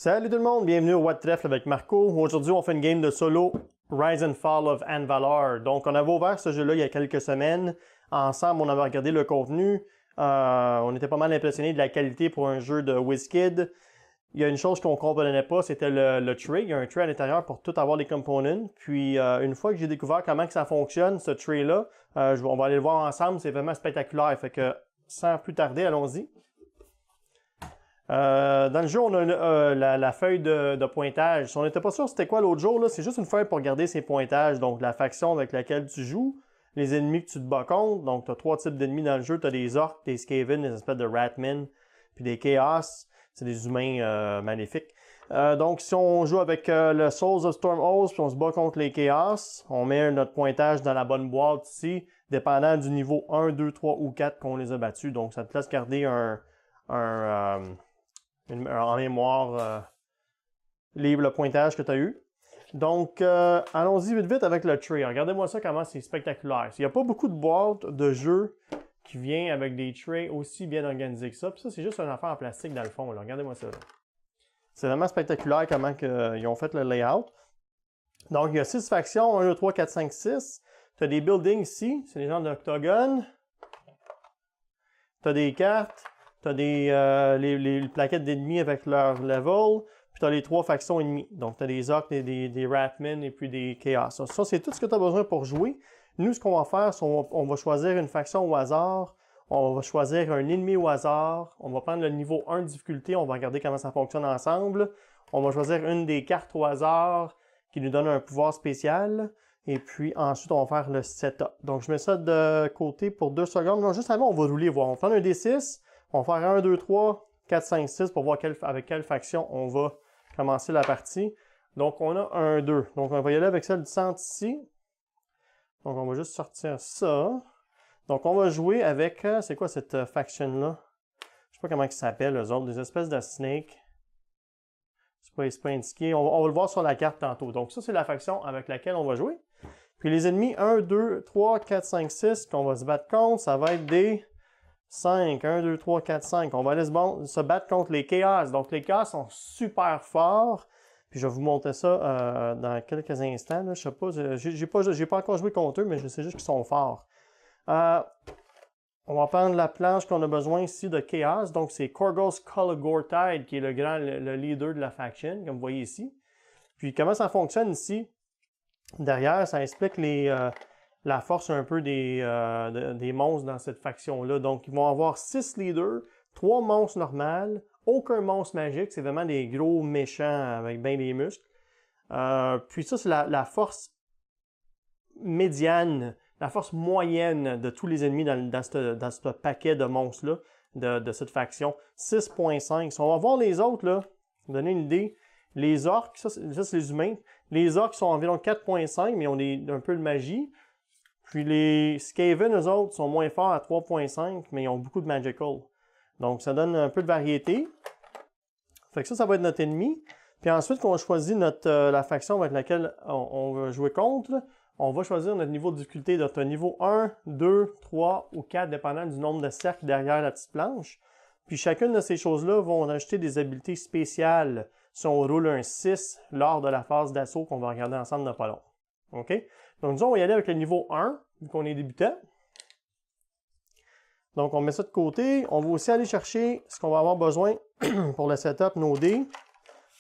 Salut tout le monde, bienvenue au What Trèfle avec Marco. Aujourd'hui, on fait une game de solo Rise and Fall of Anvalor. Donc, on avait ouvert ce jeu-là il y a quelques semaines. Ensemble, on avait regardé le contenu. On était pas mal impressionnés de la qualité pour un jeu de WizKid. Il y a une chose qu'on ne comprenait pas, c'était le tray. Il y a un tray à l'intérieur pour tout avoir les components. Puis, une fois que j'ai découvert comment que ça fonctionne, ce tray-là, on va aller le voir ensemble. C'est vraiment spectaculaire. Fait que, sans plus tarder, allons-y. Dans le jeu, on a la feuille de pointage. Si on n'était pas sûr c'était quoi l'autre jour, c'est juste une feuille pour garder ses pointages. Donc, la faction avec laquelle tu joues, les ennemis que tu te bats contre. Donc, tu as trois types d'ennemis dans le jeu. Tu as des orques, des skaven, des espèces de ratmen, puis des chaos. C'est des humains maléfiques. Donc, si on joue avec le Souls of Stormhost, puis on se bat contre les chaos, on met notre pointage dans la bonne boîte ici, dépendant du niveau 1, 2, 3 ou 4 qu'on les a battus. Donc, ça te laisse garder en mémoire le pointage que tu as eu. Donc, allons-y vite avec le tray. Regardez-moi ça, comment c'est spectaculaire. Il n'y a pas beaucoup de boîtes de jeux qui viennent avec des trays aussi bien organisés que ça. Puis ça, c'est juste une affaire en plastique dans le fond. Regardez-moi ça. C'est vraiment spectaculaire comment ils ont fait le layout. Donc, il y a 6 factions, 1, 2, 3, 4, 5, 6. Tu as des buildings ici, c'est des genres d'octogones. Tu as des cartes. Tu as les plaquettes d'ennemis avec leur level, puis tu as les 3 factions ennemies. Donc, tu as des orques, des ratmen et puis des chaos. Ça, c'est tout ce que tu as besoin pour jouer. Nous, ce qu'on va faire, c'est on va choisir une faction au hasard, on va choisir un ennemi au hasard, on va prendre le niveau 1 de difficulté, on va regarder comment ça fonctionne ensemble. On va choisir une des cartes au hasard qui nous donne un pouvoir spécial. Et puis, ensuite, on va faire le setup. Donc, je mets ça de côté pour 2 secondes. Non, juste avant, on va rouler, voir. On va prendre un D6. On va faire 1, 2, 3, 4, 5, 6 pour voir avec quelle faction on va commencer la partie. Donc, on a 1, 2. Donc, on va y aller avec celle du centre ici. Donc, on va juste sortir ça. Donc, on va jouer avec... c'est quoi cette faction-là? Je sais pas comment ils s'appellent, eux autres. Des espèces de snakes. C'est pas indiqué. On va le voir sur la carte tantôt. Donc, ça, c'est la faction avec laquelle on va jouer. Puis, les ennemis 1, 2, 3, 4, 5, 6 qu'on va se battre contre, ça va être des... 5, 1, 2, 3, 4, 5. On va aller se battre contre les chaos. Donc, les chaos sont super forts. Puis, je vais vous montrer ça dans quelques instants. Là. Je sais pas, j'ai pas encore joué contre eux, mais je sais juste qu'ils sont forts. On va prendre la planche qu'on a besoin ici de chaos. Donc, c'est Korgos Kolagortide qui est le leader de la faction, comme vous voyez ici. Puis, comment ça fonctionne ici? Derrière, ça explique la force un peu des monstres dans cette faction-là. Donc, ils vont avoir 6 leaders, 3 monstres normales, aucun monstre magique. C'est vraiment des gros méchants avec bien des muscles. Puis ça, c'est la force médiane, la force moyenne de tous les ennemis dans ce paquet de monstres-là, de cette faction. 6.5. Si on va voir les autres, là, pour donner une idée, les orques, ça c'est les humains. Les orques sont environ 4.5, mais ils ont un peu de magie. Puis les Skaven, eux autres, sont moins forts à 3.5, mais ils ont beaucoup de Magical. Donc, ça donne un peu de variété. Fait que ça va être notre ennemi. Puis ensuite, quand on choisit la faction avec laquelle on va jouer contre, on va choisir notre niveau de difficulté. Notre niveau 1, 2, 3 ou 4, dépendant du nombre de cercles derrière la petite planche. Puis chacune de ces choses-là vont ajouter des habiletés spéciales si on roule un 6 lors de la phase d'assaut qu'on va regarder ensemble dans pas long. OK? Donc, disons, on va y aller avec le niveau 1, vu qu'on est débutant. Donc, on met ça de côté. On va aussi aller chercher ce qu'on va avoir besoin pour le setup, nos dés.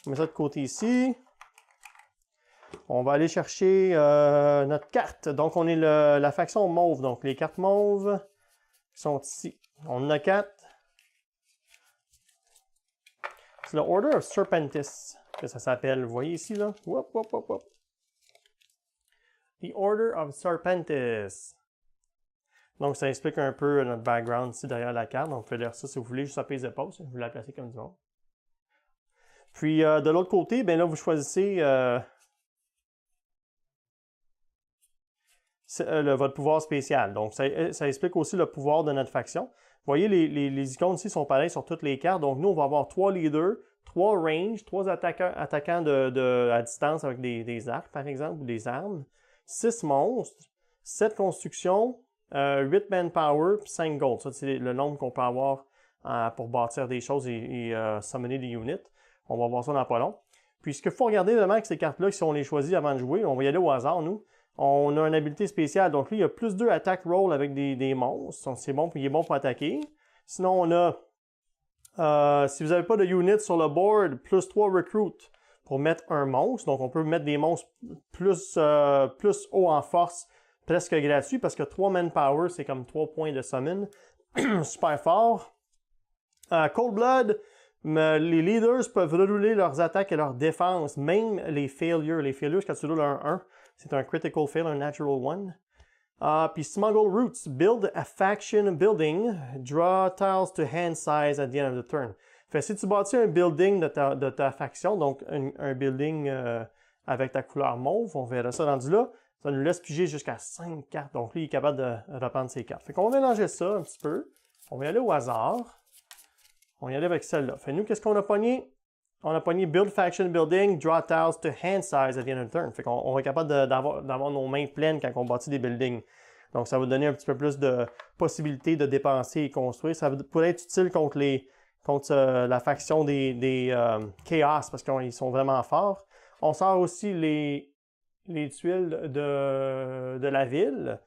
On met ça de côté ici. On va aller chercher notre carte. Donc, on est la faction mauve. Donc, les cartes mauves sont ici. On en a 4. C'est le Order of Serpentis que ça s'appelle. Vous voyez ici, là? Whoop, whoop, whoop, whoop. The Order of Serpentis. Donc, ça explique un peu notre background ici derrière la carte. Donc, vous pouvez lire ça si vous voulez, juste à les épaules. Je vais la placer comme du monde. Puis, de l'autre côté, bien là, vous choisissez votre pouvoir spécial. Donc, ça explique aussi le pouvoir de notre faction. Vous voyez, les icônes ici sont pareilles sur toutes les cartes. Donc, nous, on va avoir 3 leaders, 3 range, 3 attaquants à distance avec des arcs, par exemple, ou des armes. 6 monstres, 7 constructions, 8 manpower, puis 5 gold. Ça, c'est le nombre qu'on peut avoir pour bâtir des choses et summoner des units. On va voir ça dans pas long. Puis ce qu'il faut regarder vraiment avec ces cartes-là, si on les choisit avant de jouer, on va y aller au hasard, nous. On a une habilité spéciale. Donc lui, il y a plus 2 attack roll avec des monstres. C'est bon, il est bon pour attaquer. Sinon, on a, si vous n'avez pas de unit sur le board, plus 3 recruit pour mettre un monstre. Donc on peut mettre des monstres plus haut en force, presque gratuit, parce que 3 manpower, c'est comme 3 points de summon. Super fort. Cold Blood, les leaders peuvent rerouler leurs attaques et leurs défenses, même les failures. Les failures, quand tu roules un 1, c'est un critical fail, un natural 1. Puis Smuggle Roots, build a faction building, draw tiles to hand size at the end of the turn. Fait si tu bâtis un building de ta faction, donc un building avec ta couleur mauve, on verra ça rendu là, ça nous laisse piger jusqu'à 5 cartes. Donc lui, il est capable de reprendre ses cartes. Fait qu'on va mélanger ça un petit peu. On va y aller au hasard. On va y aller avec celle-là. Fait nous, qu'est-ce qu'on a pogné? On a pogné Build Faction Building, Draw Tiles to Hand Size at the end of the turn. Fait qu'on va être capable d'avoir nos mains pleines quand on bâtit des buildings. Donc ça va donner un petit peu plus de possibilités de dépenser et construire. Ça pourrait être utile contre la faction des Chaos parce qu'ils sont vraiment forts. On sort aussi les tuiles de la ville.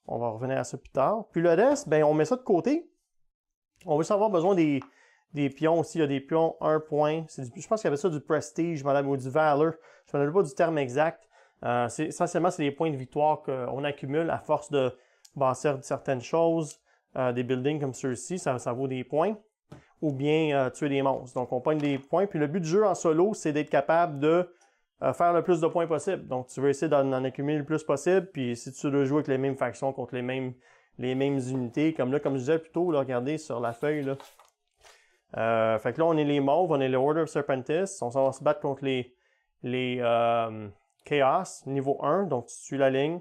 On va revenir à ça plus tard. Puis le reste, ben on met ça de côté. On veut avoir besoin des pions aussi. Il y a des pions 1 point. Je pense qu'il y avait ça du prestige, ou du valor. Je ne me rappelle pas du terme exact. Essentiellement, c'est des points de victoire qu'on accumule à force de bâtir certaines choses. Des buildings comme ceux-ci, ça vaut des points. Ou bien tuer des monstres. Donc on pogne des points. Puis le but du jeu en solo, c'est d'être capable de faire le plus de points possible. Donc tu veux essayer d'en accumuler le plus possible. Puis si tu veux jouer avec les mêmes factions contre les mêmes unités, comme je disais plus tôt, là, regardez sur la feuille, là. Fait que là, on est les mauves, on est le Order of Serpentis. On va se battre contre les Chaos, niveau 1. Donc, tu suis la ligne.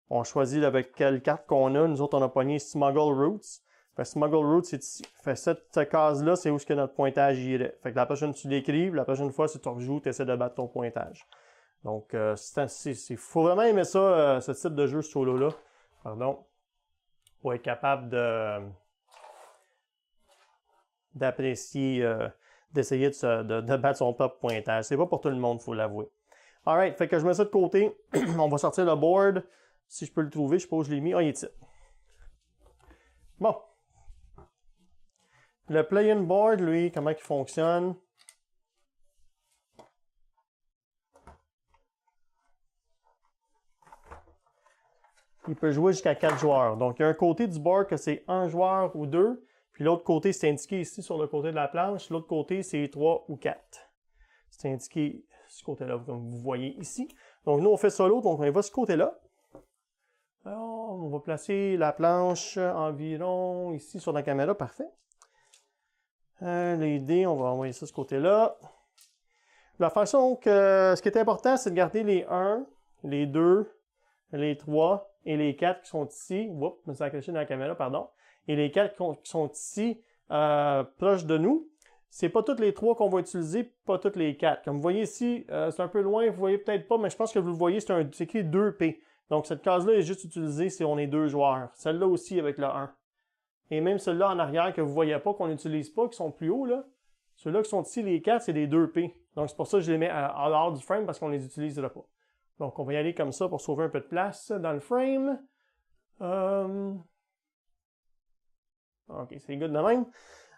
On choisit avec quelle carte qu'on a. Nous autres, on a pogné Smuggle Roots. Fait que Smuggle Roots, c'est ici. Fait cette case-là, c'est où est-ce que notre pointage irait. Fait que la prochaine, tu l'écrives. La prochaine fois, si tu rejoues, tu essaies de battre ton pointage. Donc, faut vraiment aimer ça, ce type de jeu solo-là. Pardon. Pour être capable d'apprécier, d'essayer de battre son top pointage. C'est pas pour tout le monde, il faut l'avouer. Alright, fait que je mets ça de côté. On va sortir le board. Si je peux le trouver, je suppose que je l'ai mis. Ah, il est ici. Bon. Le play-in board, lui, comment il fonctionne? Il peut jouer jusqu'à 4 joueurs. Donc, il y a un côté du board que c'est 1 joueur ou 2. Puis l'autre côté, c'est indiqué ici sur le côté de la planche. L'autre côté, c'est 3 ou 4. C'est indiqué ce côté-là, comme vous voyez ici. Donc, nous, on fait solo. Donc, on va de ce côté-là. Alors, on va placer la planche environ ici sur la caméra. Parfait. Les dés, on va envoyer ça de ce côté-là. La façon que... Ce qui est important, c'est de garder les 1, les 2, les 3 et les 4 qui sont ici. Oups, je me suis caché dans la caméra, pardon. Et les 4 qui sont ici, proches de nous. C'est pas toutes les 3 qu'on va utiliser, pas toutes les 4. Comme vous voyez ici, c'est un peu loin, vous voyez peut-être pas, mais je pense que vous le voyez, c'est écrit 2P. Donc cette case-là est juste utilisée si on est 2 joueurs. Celle-là aussi avec le 1. Et même celle-là en arrière que vous voyez pas, qu'on n'utilise pas, qui sont plus hauts, là. Ceux-là qui sont ici, les 4, c'est des 2P. Donc c'est pour ça que je les mets à l'hors du frame, parce qu'on les utilisera pas. Donc on va y aller comme ça pour sauver un peu de place dans le frame. Ok, c'est good de même.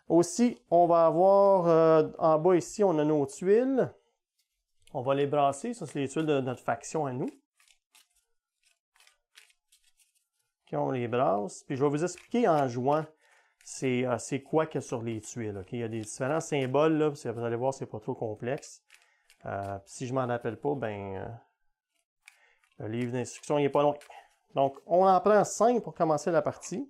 Aussi, on va avoir en bas ici, on a nos tuiles. On va les brasser. Ça, c'est les tuiles de notre faction à nous. Okay, on les brasse. Puis je vais vous expliquer en jouant c'est quoi qu'il y a sur les tuiles. Okay? Il y a des différents symboles. Là, vous allez voir, c'est pas trop complexe. Si je m'en rappelle pas, ben le livre d'instruction il est pas loin. Donc, on en prend 5 pour commencer la partie.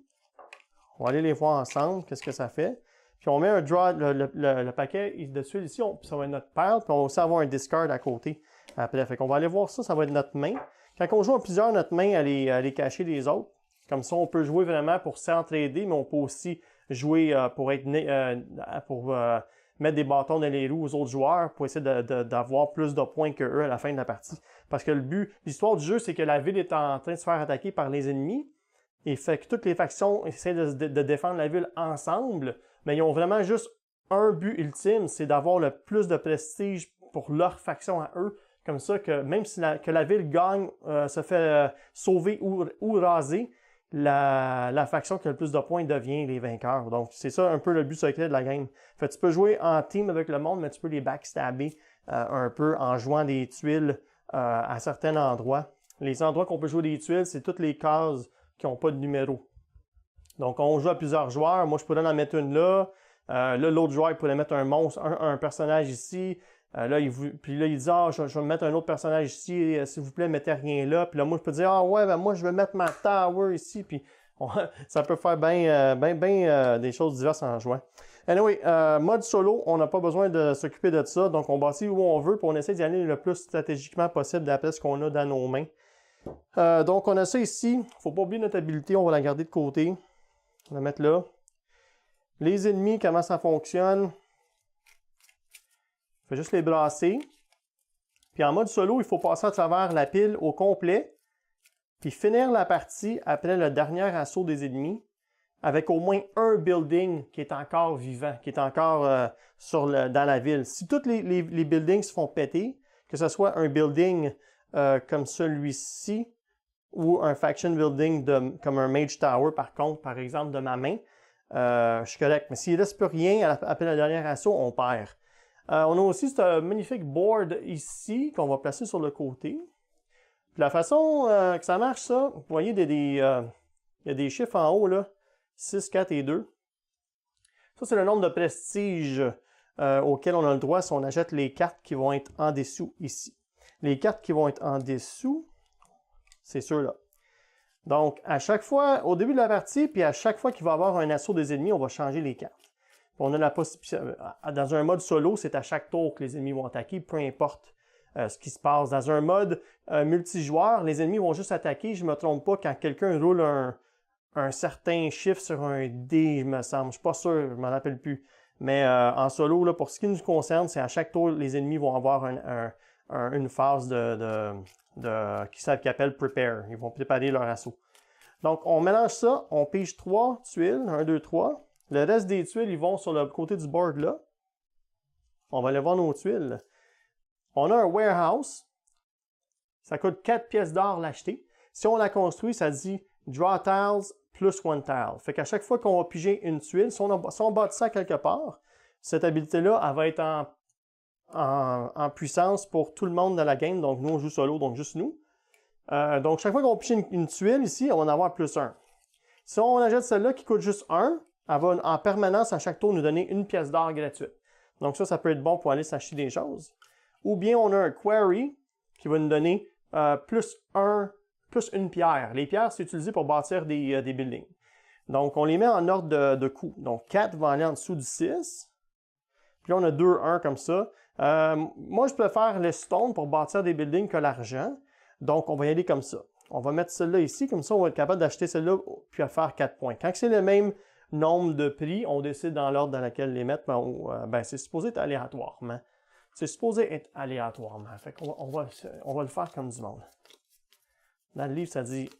On va aller les voir ensemble, qu'est-ce que ça fait. Puis on met un draw, le paquet de tuiles ici, ça va être notre perle, puis on va aussi avoir un discard à côté après. Fait qu'on va aller voir ça, ça va être notre main. Quand on joue à plusieurs, notre main, elle est cachée des autres. Comme ça, on peut jouer vraiment pour s'entraider, mais on peut aussi jouer pour mettre des bâtons dans les roues aux autres joueurs pour essayer d'avoir plus de points qu'eux à la fin de la partie. Parce que le but, l'histoire du jeu, c'est que la ville est en train de se faire attaquer par les ennemis. Et fait que toutes les factions essaient de défendre la ville ensemble, mais ils ont vraiment juste un but ultime, c'est d'avoir le plus de prestige pour leur faction à eux. Comme ça, que même si la ville gagne, se fait sauver ou raser, la faction qui a le plus de points devient les vainqueurs. Donc, c'est ça un peu le but secret de la game. Fait, tu peux jouer en team avec le monde, mais tu peux les backstabber un peu en jouant des tuiles à certains endroits. Les endroits qu'on peut jouer des tuiles, c'est toutes les cases qui n'ont pas de numéro. Donc, on joue à plusieurs joueurs. Moi, je pourrais en mettre une là. Là, l'autre joueur, il pourrait mettre un monstre, un personnage ici. Puis là, il dit « Ah, je vais mettre un autre personnage ici, s'il vous plaît, mettez rien là. » Puis là, moi, je peux dire « Ah ouais, ben moi, je vais mettre ma tower ici. » Puis ça peut faire bien des choses diverses en jouant. Anyway, mode solo, on n'a pas besoin de s'occuper de ça. Donc, on bâtit où on veut, puis on essaie d'y aller le plus stratégiquement possible d'après ce qu'on a dans nos mains. Donc, on a ça ici. Il ne faut pas oublier notre habilité, on va la garder de côté. On va la mettre là. Les ennemis, comment ça fonctionne? Il faut juste les brasser. Puis en mode solo, il faut passer à travers la pile au complet. Puis finir la partie après le dernier assaut des ennemis avec au moins un building qui est encore vivant, qui est encore dans la ville. Si tous les buildings se font péter, que ce soit un building comme celui-ci ou un faction building comme un Mage Tower par exemple, de ma main, je suis correct. Mais s'il ne reste plus rien après le dernier assaut, on perd. On a aussi ce magnifique board ici qu'on va placer sur le côté. Puis la façon que ça marche, ça, vous voyez, il y a des chiffres en haut, là, 6, 4 et 2. Ça, c'est le nombre de prestige auquel on a le droit si on achète les cartes qui vont être en dessous ici. Les cartes qui vont être en dessous, c'est ceux-là. Donc, à chaque fois, au début de la partie, puis à chaque fois qu'il va y avoir un assaut des ennemis, on va changer les cartes. On a la possibilité, dans un mode solo, c'est à chaque tour que les ennemis vont attaquer, peu importe ce qui se passe. Dans un mode multijoueur, les ennemis vont juste attaquer, je ne me trompe pas, quand quelqu'un roule un certain chiffre sur un dé, il me semble. Je ne suis pas sûr, je ne m'en rappelle plus. Mais en solo, là, pour ce qui nous concerne, c'est à chaque tour, les ennemis vont avoir une phase qui appelle Prepare. Ils vont préparer leur assaut. Donc, on mélange ça, on pige 3 tuiles, 1, 2, 3. Le reste des tuiles, ils vont sur le côté du board là. On va aller voir nos tuiles. On a un warehouse. Ça coûte 4 pièces d'or l'acheter. Si on la construit, ça dit Draw tiles plus 1 tile. Fait qu'à chaque fois qu'on va piger une tuile, si on bâtit ça quelque part, cette habilité-là, elle va être en puissance pour tout le monde dans la game. Donc, nous, on joue solo, donc juste nous. Donc, chaque fois qu'on pige une tuile ici, on va en avoir plus 1. Si on achète celle-là qui coûte juste 1, elle va en permanence à chaque tour nous donner une pièce d'or gratuite. Donc ça peut être bon pour aller s'acheter des choses. Ou bien on a un quarry qui va nous donner plus une pierre. Les pierres, c'est utilisé pour bâtir des buildings. Donc on les met en ordre de coût. Donc 4 va aller en dessous du 6. Puis là on a 2, 1 comme ça. Moi je préfère le stone pour bâtir des buildings que l'argent. Donc on va y aller comme ça. On va mettre celle-là ici, comme ça on va être capable d'acheter celle-là puis à faire 4 points. Quand c'est le même nombre de prix, on décide dans l'ordre dans lequel les mettre, mais c'est supposé être aléatoirement. C'est supposé être aléatoirement. Fait qu'on on va le faire comme du monde. Dans le livre, ça dit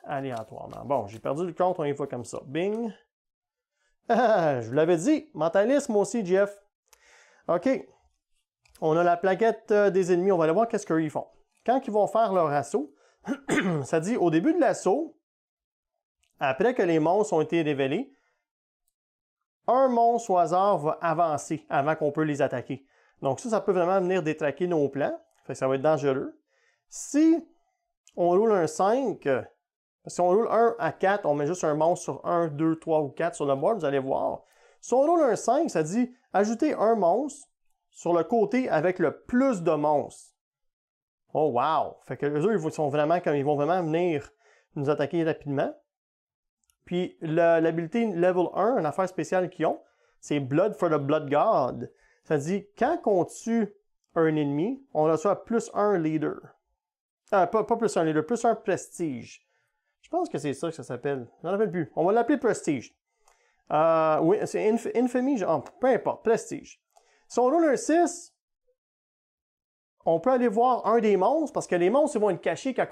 aléatoirement. Bon, j'ai perdu le compte, on y va comme ça. Bing. Ah, je vous l'avais dit, mentalisme aussi, Jeff. OK. On a la plaquette des ennemis, on va aller voir qu'est-ce qu'ils font. Quand ils vont faire leur assaut, ça dit au début de l'assaut, après que les monstres ont été révélés, un monstre au hasard va avancer avant qu'on peut les attaquer. Donc ça peut vraiment venir détraquer nos plans. Fait que ça va être dangereux. Si on roule un 5, si on roule 1 à 4, on met juste un monstre sur 1, 2, 3 ou 4 sur le board, vous allez voir. Si on roule un 5, ça dit ajouter un monstre sur le côté avec le plus de monstres. Oh wow! Fait que eux, ils vont vraiment venir nous attaquer rapidement. Puis l'habilité level 1, une affaire spéciale qu'ils ont, c'est Blood for the Blood God. Ça dit, quand on tue un ennemi, on reçoit plus un leader. Pas plus un leader, plus un prestige. Je pense que c'est ça que ça s'appelle. Je n'en rappelle plus. On va l'appeler prestige. Oui, c'est infamy, peu importe, prestige. Si on roule un 6, on peut aller voir un des monstres, parce que les monstres ils vont être cachés quand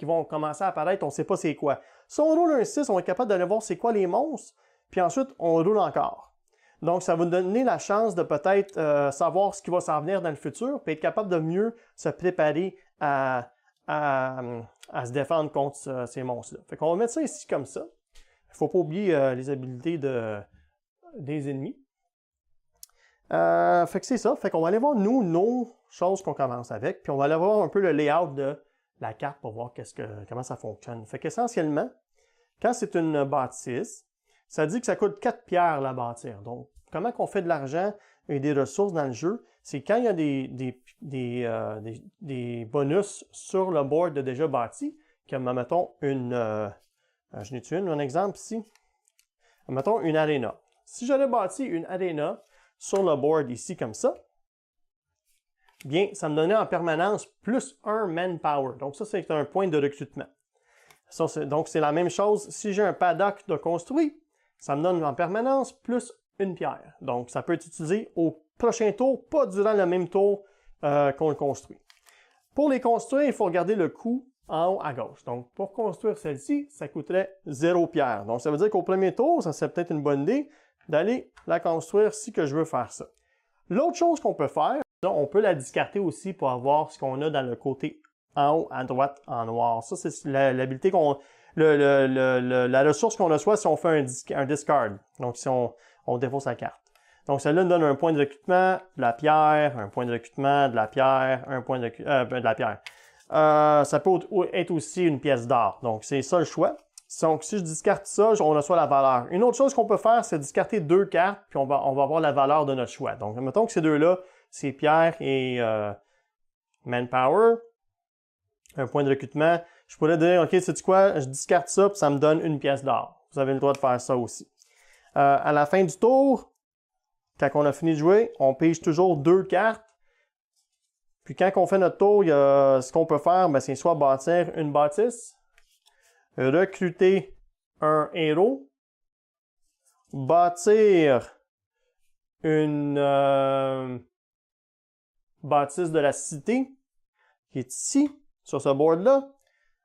ils vont commencer à apparaître, on ne sait pas c'est quoi. Si on roule un 6, on est capable d'aller voir c'est quoi les monstres, puis ensuite, on roule encore. Donc, ça va nous donner la chance de peut-être savoir ce qui va s'en venir dans le futur, puis être capable de mieux se préparer à se défendre contre ces monstres-là. Fait qu'on va mettre ça ici comme ça. Il ne faut pas oublier les habiletés des ennemis. Fait que c'est ça. Fait qu'on va aller voir, nous, nos choses qu'on commence avec, puis on va aller voir un peu le layout de la carte pour voir comment ça fonctionne. Fait qu'essentiellement, quand c'est une bâtisse, ça dit que ça coûte 4 pierres la bâtir. Donc, comment qu'on fait de l'argent et des ressources dans le jeu, c'est quand il y a des bonus sur le board de déjà bâti, comme, mettons, je n'ai tué un exemple ici. Mettons une arena. Si j'avais bâti une arena sur le board ici comme ça, bien, ça me donnait en permanence plus 1 manpower. Donc ça, c'est un point de recrutement. Donc c'est la même chose. Si j'ai un paddock de construit, ça me donne en permanence plus une pierre. Donc ça peut être utilisé au prochain tour, pas durant le même tour qu'on le construit. Pour les construire, il faut regarder le coût en haut à gauche. Donc pour construire celle-ci, ça coûterait 0 pierre. Donc ça veut dire qu'au premier tour, ça serait peut-être une bonne idée d'aller la construire si que je veux faire ça. L'autre chose qu'on peut faire, on peut la discarter aussi pour avoir ce qu'on a dans le côté en haut à droite en noir. Ça, c'est l'habilité la ressource qu'on reçoit si on fait un discard. Donc si on défausse la carte. Donc celle-là nous donne un point de recrutement, de la pierre, un point de recrutement, de la pierre, un point de la pierre. Ça peut être aussi une pièce d'or. Donc c'est ça le choix. Donc, si je discarte ça, on reçoit la valeur. Une autre chose qu'on peut faire, c'est discarter 2 cartes, puis on va avoir la valeur de notre choix. Donc, mettons que ces deux-là, c'est pierre et manpower, un point de recrutement. Je pourrais dire, OK, sais-tu quoi, je discarte ça, puis ça me donne une pièce d'or. Vous avez le droit de faire ça aussi. À la fin du tour, quand on a fini de jouer, on pige toujours 2 cartes. Puis quand on fait notre tour, ce qu'on peut faire, c'est soit bâtir une bâtisse, recruter un héros, bâtir une bâtisse de la cité qui est ici, sur ce board-là,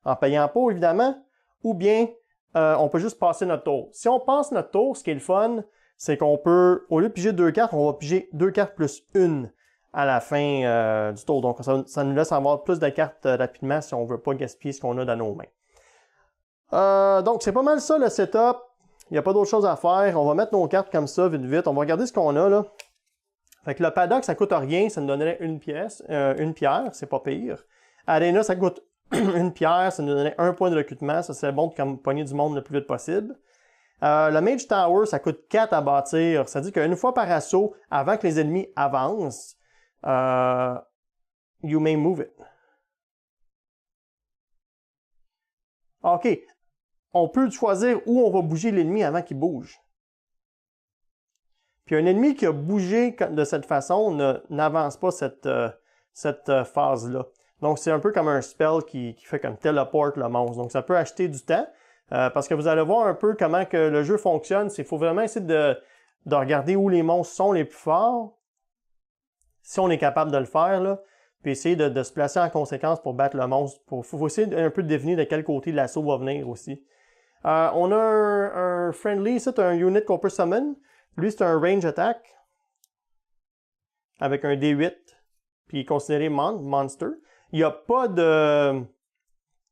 en payant pas évidemment, ou bien on peut juste passer notre tour. Si on passe notre tour, ce qui est le fun, c'est qu'on peut, au lieu de piger 2 cartes, on va piger 2 cartes plus 1 à la fin du tour. Donc ça nous laisse avoir plus de cartes rapidement si on ne veut pas gaspiller ce qu'on a dans nos mains. Donc, c'est pas mal ça le setup. Il n'y a pas d'autre chose à faire. On va mettre nos cartes comme ça, vite, vite. On va regarder ce qu'on a là. Fait que le paddock, ça coûte rien. Ça nous donnerait une pierre. C'est pas pire. Arena, ça coûte une pierre. Ça nous donnerait 1 point de recrutement. Ça serait bon de pogner du monde le plus vite possible. Le Mage Tower, ça coûte 4 à bâtir. Ça dit qu'une fois par assaut, avant que les ennemis avancent, you may move it. OK. On peut choisir où on va bouger l'ennemi avant qu'il bouge. Puis un ennemi qui a bougé de cette façon n'avance pas cette phase-là. Donc c'est un peu comme un spell qui fait comme téléporte le monstre. Donc ça peut acheter du temps. Parce que vous allez voir un peu comment que le jeu fonctionne. Il faut vraiment essayer de regarder où les monstres sont les plus forts. Si on est capable de le faire, là. Puis essayer de se placer en conséquence pour battre le monstre. Faut essayer un peu de deviner de quel côté l'assaut va venir aussi. On a un friendly, c'est un unit qu'on peut summon. Lui, c'est un range attack. Avec un D8. Puis il est considéré monster. Il n'y a pas de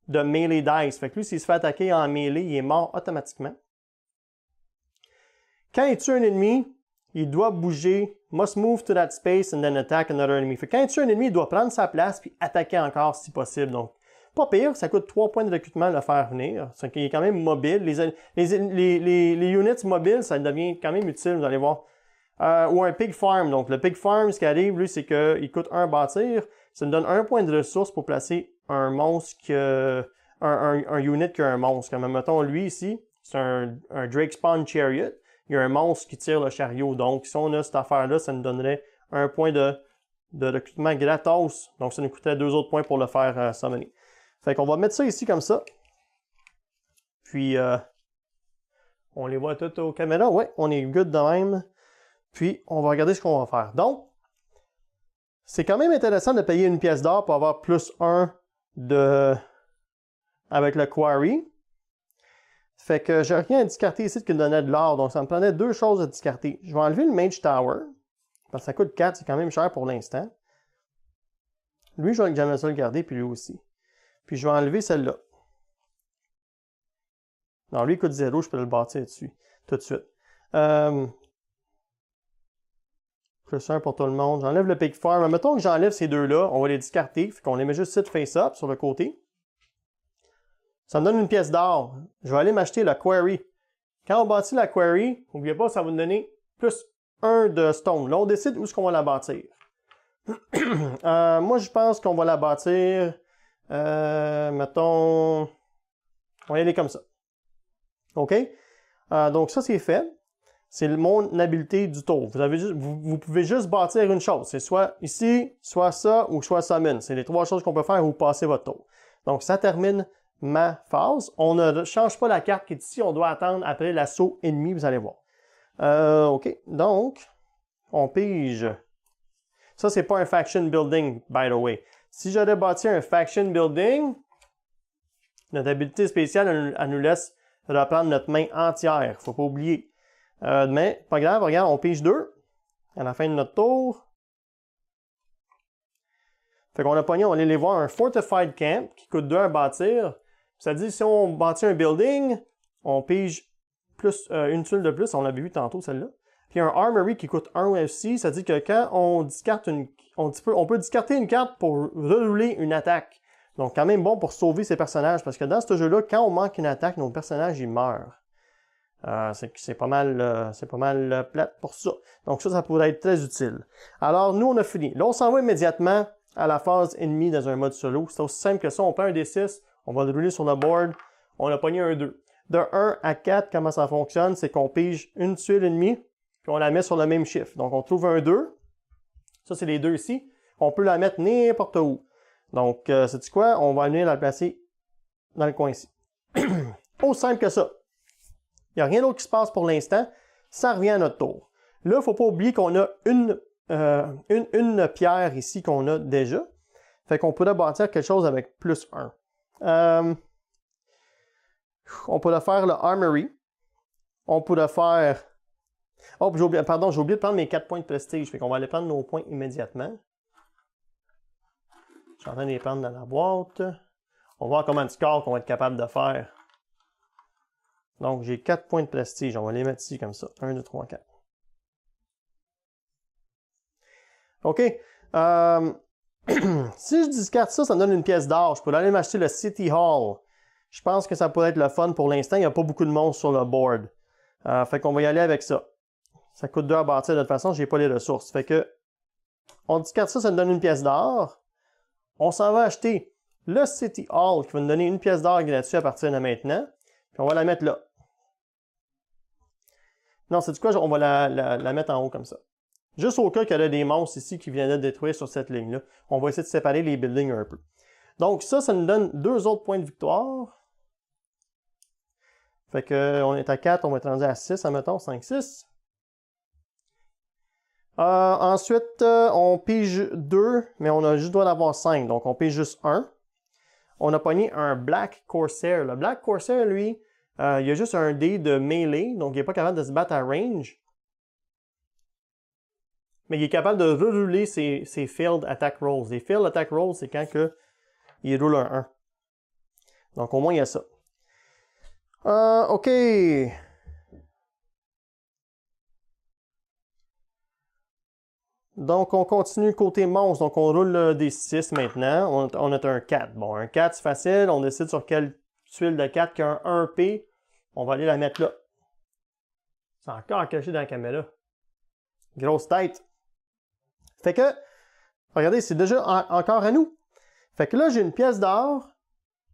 melee dice. Fait que lui, s'il se fait attaquer en melee, il est mort automatiquement. Quand il tue un ennemi, il doit bouger. Must move to that space and then attack another enemy. Fait que quand il tue un ennemi, il doit prendre sa place puis attaquer encore si possible. Donc, pas pire, ça coûte 3 points de recrutement de le faire venir. C'est qu'il est quand même mobile. Les units mobiles, ça devient quand même utile, vous allez voir. Ou un pig farm. Donc, le pig farm, ce qui arrive, lui, c'est qu'il coûte 1 bâtir. Ça nous donne 1 point de ressource pour placer un monstre un unit qui a un monstre. Comme, mettons, lui, ici, c'est un Drake Spawn Chariot. Il y a un monstre qui tire le chariot. Donc, si on a cette affaire-là, ça nous donnerait 1 point de recrutement gratos. Donc, ça nous coûterait 2 autres points pour le faire summoner. Fait qu'on va mettre ça ici comme ça. Puis, on les voit toutes aux caméras. Ouais, on est good de même. Puis, on va regarder ce qu'on va faire. Donc, c'est quand même intéressant de payer une pièce d'or pour avoir plus 1 avec le quarry. Fait que j'ai rien à discarter ici qui me donnait de l'or. Donc, ça me prenait deux choses à discarter. Je vais enlever le Mage Tower. Parce que ça coûte 4, c'est quand même cher pour l'instant. Lui, je vais jamais ça le garder, puis lui aussi. Puis je vais enlever celle-là. Non, lui, il coûte 0, je peux le bâtir dessus, tout de suite. Plus 1 pour tout le monde. J'enlève le Pig Farm. Mettons que j'enlève ces deux-là, on va les discarter. Fait qu'on les met juste ici face-up sur le côté. Ça me donne une pièce d'or. Je vais aller m'acheter la Quarry. Quand on bâtit la Quarry, n'oubliez pas, ça va nous donner plus 1 de stone. Là, on décide où est-ce qu'on va la bâtir. Moi, je pense qu'on va la bâtir, mettons, on va y aller comme ça. OK? Donc, ça, c'est fait. C'est mon habileté du tour. Vous pouvez juste bâtir une chose. C'est soit ici, soit ça, ou soit summon. C'est les trois choses qu'on peut faire où passer votre tour. Donc, ça termine ma phase. On ne change pas la carte qui est ici. On doit attendre après l'assaut ennemi, vous allez voir. OK. Donc, on pige. Ça, c'est pas un faction building, by the way. Si j'aurais bâti un faction building, notre habilité spéciale, elle nous laisse reprendre notre main entière. Faut pas oublier. Mais, pas grave, regarde, on pige 2 à la fin de notre tour. Fait qu'on a pogné, on va aller voir un Fortified Camp qui coûte 2 à bâtir. Ça dit, si on bâtit un building, on pige plus, une tuile de plus, on l'avait vu tantôt celle-là. Puis un Armory qui coûte 1 aussi, ça dit que quand on discarte on peut discarter une carte pour rerouler une attaque. Donc quand même bon pour sauver ses personnages, parce que dans ce jeu-là, quand on manque une attaque, nos personnages, ils meurent. C'est pas mal plate pour ça. Donc ça pourrait être très utile. Alors, nous, on a fini. Là, on s'en va immédiatement à la phase ennemie dans un mode solo. C'est aussi simple que ça. On prend un D6, on va le rouler sur le board, on a pogné un 2. De 1 à 4, comment ça fonctionne? C'est qu'on pige une tuile ennemie, puis on la met sur le même chiffre. Donc, on trouve un 2. Ça, c'est les deux ici. On peut la mettre n'importe où. Donc, sais-tu quoi? On va venir la placer dans le coin ici. Aussi simple que ça. Il n'y a rien d'autre qui se passe pour l'instant. Ça revient à notre tour. Là, il ne faut pas oublier qu'on a une pierre ici qu'on a déjà. Fait qu'on pourrait bâtir quelque chose avec plus 1. On pourrait faire le Armory. On pourrait faire... Oh, j'ai oublié de prendre mes 4 points de prestige. Fait qu'on va aller prendre nos points immédiatement. Je suis en train de les prendre dans la boîte. On va voir comment de score qu'on va être capable de faire. Donc, j'ai 4 points de prestige. On va les mettre ici comme ça. 1, 2, 3, 4. OK. Si je discarte ça, ça me donne une pièce d'or. Je pourrais aller m'acheter le City Hall. Je pense que ça pourrait être le fun pour l'instant. Il n'y a pas beaucoup de monstres sur le board. Fait qu'on va y aller avec ça. Ça coûte 2 à bâtir de toute façon. Je n'ai pas les ressources. Fait que, on discarte ça, ça me donne une pièce d'or. On s'en va acheter le City Hall qui va nous donner une pièce d'or gratuite à partir de maintenant. Puis on va la mettre là. Non, c'est du quoi? On va la mettre en haut comme ça. Juste au cas qu'il y a des monstres ici qui viennent de détruire sur cette ligne-là. On va essayer de séparer les buildings un peu. Donc ça nous donne 2 autres points de victoire. Fait que on est à 4, on va être rendu à 6, admettons, 5, 6. Ensuite, on pige 2, mais on a juste le droit d'avoir 5. Donc on pige juste 1. On a pogné un Black Corsair. Le Black Corsair, lui, il a juste un dé de melee, donc il n'est pas capable de se battre à range. Mais il est capable de rerouler ses failed attack rolls. Les failed attack rolls, c'est quand il roule un 1. Donc au moins, il y a ça. OK. Donc on continue côté monstre. Donc on roule des 6 maintenant. On a un 4. Bon, un 4, c'est facile. On décide sur quelle tuile de 4 qui a un 1P. On va aller la mettre là. C'est encore caché dans la caméra. Grosse tête. Fait que, regardez, c'est déjà encore à nous. Fait que là, j'ai une pièce d'or,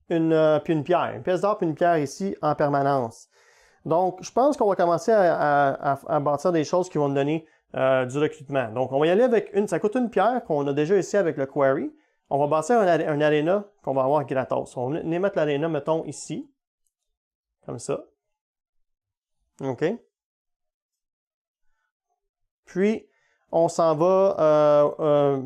puis une pierre. Une pièce d'or puis une pierre ici en permanence. Donc, je pense qu'on va commencer à bâtir des choses qui vont nous donner du recrutement. Donc, on va y aller avec ça coûte une pierre qu'on a déjà ici avec le Quarry. On va bâtir un aréna qu'on va avoir gratos. On va venir mettre l'aréna, mettons, ici. Comme ça. OK. Puis, on s'en va...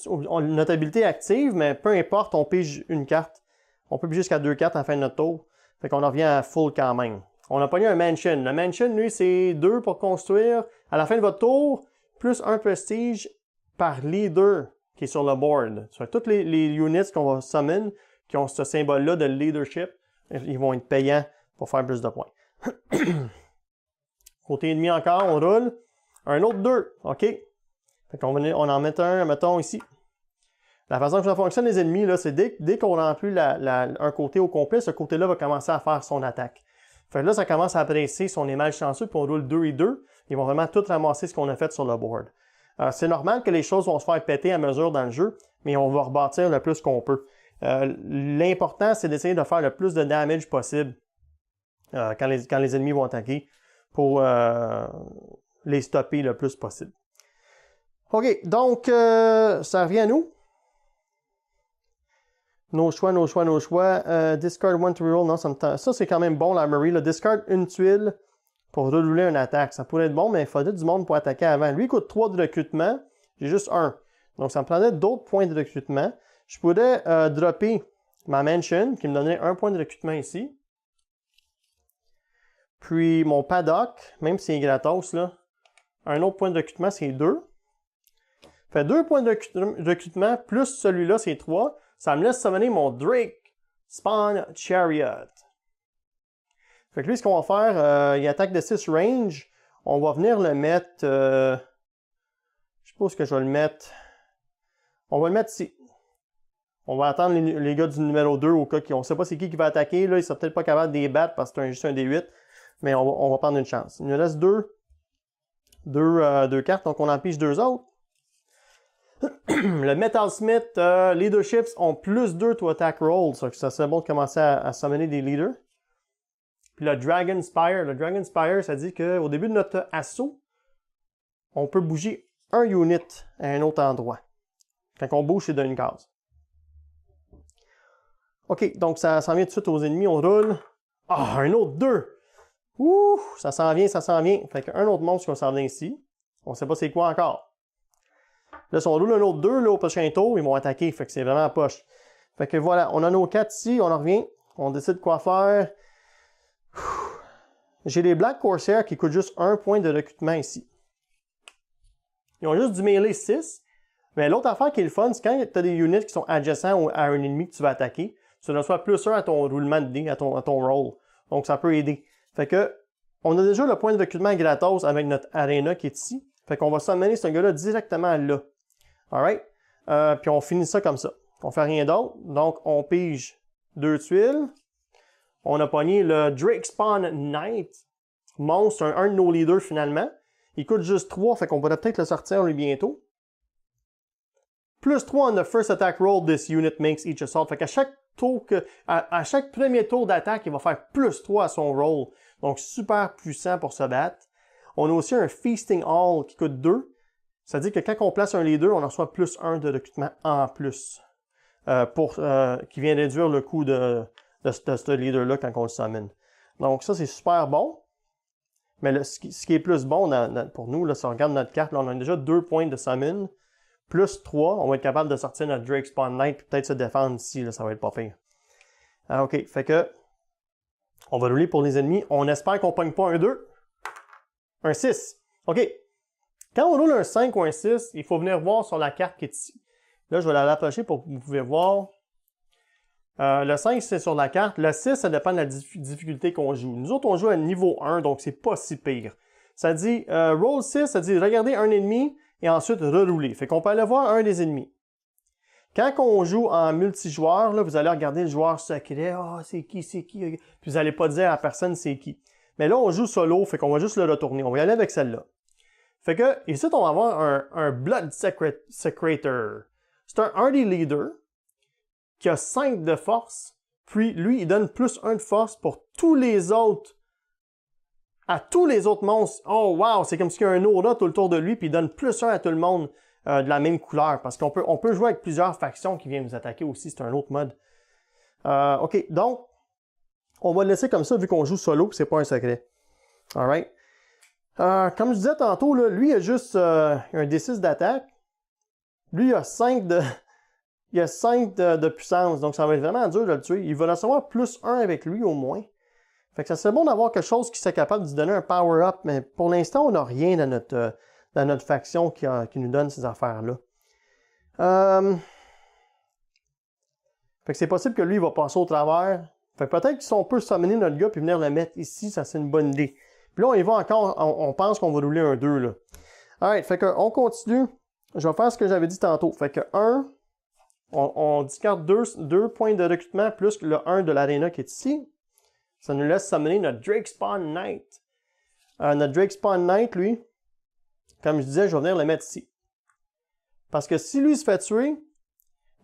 notre habilité est active, mais peu importe, on pige une carte. On peut piger jusqu'à 2 cartes à la fin de notre tour. Fait qu'on en revient à full quand même. On a pogné un mansion. Le mansion, lui, c'est 2 pour construire. À la fin de votre tour, plus 1 prestige par leader qui est sur le board. Sur toutes les units qu'on va summon, qui ont ce symbole-là de leadership, ils vont être payants pour faire plus de points. Côté ennemi encore, on roule. Un autre 2, OK? Fait qu'on on en met un, mettons ici. La façon que ça fonctionne, les ennemis, là, c'est dès qu'on remplit un côté au complet, ce côté-là va commencer à faire son attaque. Fait que là, ça commence à presser si on est malchanceux, puis on roule 2 et 2. Ils vont vraiment tout ramasser ce qu'on a fait sur le board. C'est normal que les choses vont se faire péter à mesure dans le jeu, mais on va rebâtir le plus qu'on peut. L'important, c'est d'essayer de faire le plus de damage possible quand les ennemis vont attaquer pour les stopper le plus possible. OK, donc, ça revient à nous. Nos choix. Discard one to reroll. Non, ça c'est quand même bon, l'armory. Discard une tuile pour rerouler une attaque. Ça pourrait être bon, mais il faudrait du monde pour attaquer avant. Lui, il coûte 3 de recrutement. J'ai juste 1. Donc, ça me prendrait d'autres points de recrutement. Je pourrais dropper ma mansion, qui me donnerait 1 point de recrutement ici. Puis, mon paddock, même si c'est gratos, là, un autre point de recrutement, c'est 2. Fait 2 points de recrutement, plus celui-là, c'est 3. Ça me laisse summoner mon Drake Spawn Chariot. Fait que lui, ce qu'on va faire, il attaque de 6 range. On va venir le mettre... je sais pas où est-ce que je vais le mettre. On va le mettre ici. On va attendre les gars du numéro 2 au cas qu'on ne sait pas c'est qui va attaquer. Là, ils ne sont peut-être pas capables de les battre parce que c'est juste un D8. Mais on va prendre une chance. Il nous reste deux cartes, donc on en pige 2 autres. Le Metalsmith, Leaderships ont plus 2 to attack roll. Ça serait bon de commencer à summoner des leaders. Puis le Dragon Spire, ça dit qu'au début de notre assaut, on peut bouger un unit à un autre endroit. Quand on bouge, c'est d'une case. OK, donc ça s'en vient tout de suite aux ennemis, on roule. Ah, un autre 2! Ouh, ça s'en vient. Fait qu'un autre monstre qui va s'en venir ici. On sait pas c'est quoi encore. Là, si on roule un autre 2, là, au prochain tour, ils vont attaquer. Fait que c'est vraiment poche. Fait que voilà, on a nos 4 ici, on en revient. On décide quoi faire. J'ai les Black Corsair qui coûtent juste 1 point de recrutement ici. Ils ont juste du mêlée 6. Mais l'autre affaire qui est le fun, c'est quand tu as des units qui sont adjacents à un ennemi que tu vas attaquer, tu reçois plus 1 à ton roulement de dés, à ton roll. Donc ça peut aider. Fait que, on a déjà le point de recrutement gratos avec notre arena qui est ici. Fait qu'on va summoner ce gars-là directement là. Alright? Puis on finit ça comme ça. On fait rien d'autre. Donc, on pige 2 tuiles. On a pogné le Drake Spawn Knight. Monstre, un de nos leaders finalement. Il coûte juste 3, fait qu'on pourrait peut-être le sortir lui bientôt. Plus 3 on the first attack roll this unit makes each assault. Fait qu'à chaque tour à chaque premier tour d'attaque, il va faire plus 3 à son roll. Donc, super puissant pour se battre. On a aussi un Feasting Hall qui coûte 2. Ça dit que quand on place un leader, on en reçoit plus 1 de recrutement en plus. Qui vient réduire le coût de ce leader-là quand on le summon. Donc ça, c'est super bon. Mais ce qui est plus bon pour nous, là, si on regarde notre carte, là, on a déjà 2 points de summon. Plus 3, on va être capable de sortir notre Drake Spawn Knight et peut-être se défendre ici, là, ça va être pas pire. OK, fait que on va rouler pour les ennemis. On espère qu'on ne pogne pas un 2. Un 6. OK. Quand on roule un 5 ou un 6, il faut venir voir sur la carte qui est ici. Là, je vais la rapprocher pour que vous pouvez voir. Le 5, c'est sur la carte. Le 6, ça dépend de la difficulté qu'on joue. Nous autres, on joue à niveau 1, donc c'est pas si pire. Ça dit, roll 6, ça dit regarder un ennemi et ensuite rerouler. Fait qu'on peut aller voir un des ennemis. Quand on joue en multijoueur, là, vous allez regarder le joueur secret. Ah, c'est qui? Puis vous n'allez pas dire à personne c'est qui. Mais là, on joue solo, fait qu'on va juste le retourner. On va y aller avec celle-là. Fait que, ici, on va avoir un Blood Secretor. C'est un hardy leader qui a 5 de force. Puis, lui, il donne plus 1 de force pour tous les autres. À tous les autres monstres. Oh, wow! C'est comme s'il y a un aura tout le tour de lui, puis il donne plus 1 à tout le monde de la même couleur. Parce qu'on peut jouer avec plusieurs factions qui viennent nous attaquer aussi. C'est un autre mode. OK, donc, on va le laisser comme ça vu qu'on joue solo, c'est pas un secret. Alright. Comme je disais tantôt, là, lui, il a juste un D6 d'attaque. Lui, il a 5 de il a 5 de puissance, donc ça va être vraiment dur de le tuer. Il va recevoir plus 1 avec lui au moins. Fait que ça serait bon d'avoir quelque chose qui serait capable de lui donner un power-up, mais pour l'instant, on n'a rien dans notre faction qui nous donne ces affaires-là. Fait que c'est possible que lui, il va passer au travers. Fait que peut-être qu'on peut summoner notre gars puis venir le mettre ici, ça c'est une bonne idée. Puis là, on y va encore, on pense qu'on va rouler un 2, là. Alright, fait que on continue. Je vais faire ce que j'avais dit tantôt. Fait que 1, on discarte 2 points de recrutement plus le 1 de l'aréna qui est ici. Ça nous laisse summoner notre Drake Spawn Knight. Notre Drake Spawn Knight, lui, comme je disais, je vais venir le mettre ici. Parce que si lui se fait tuer,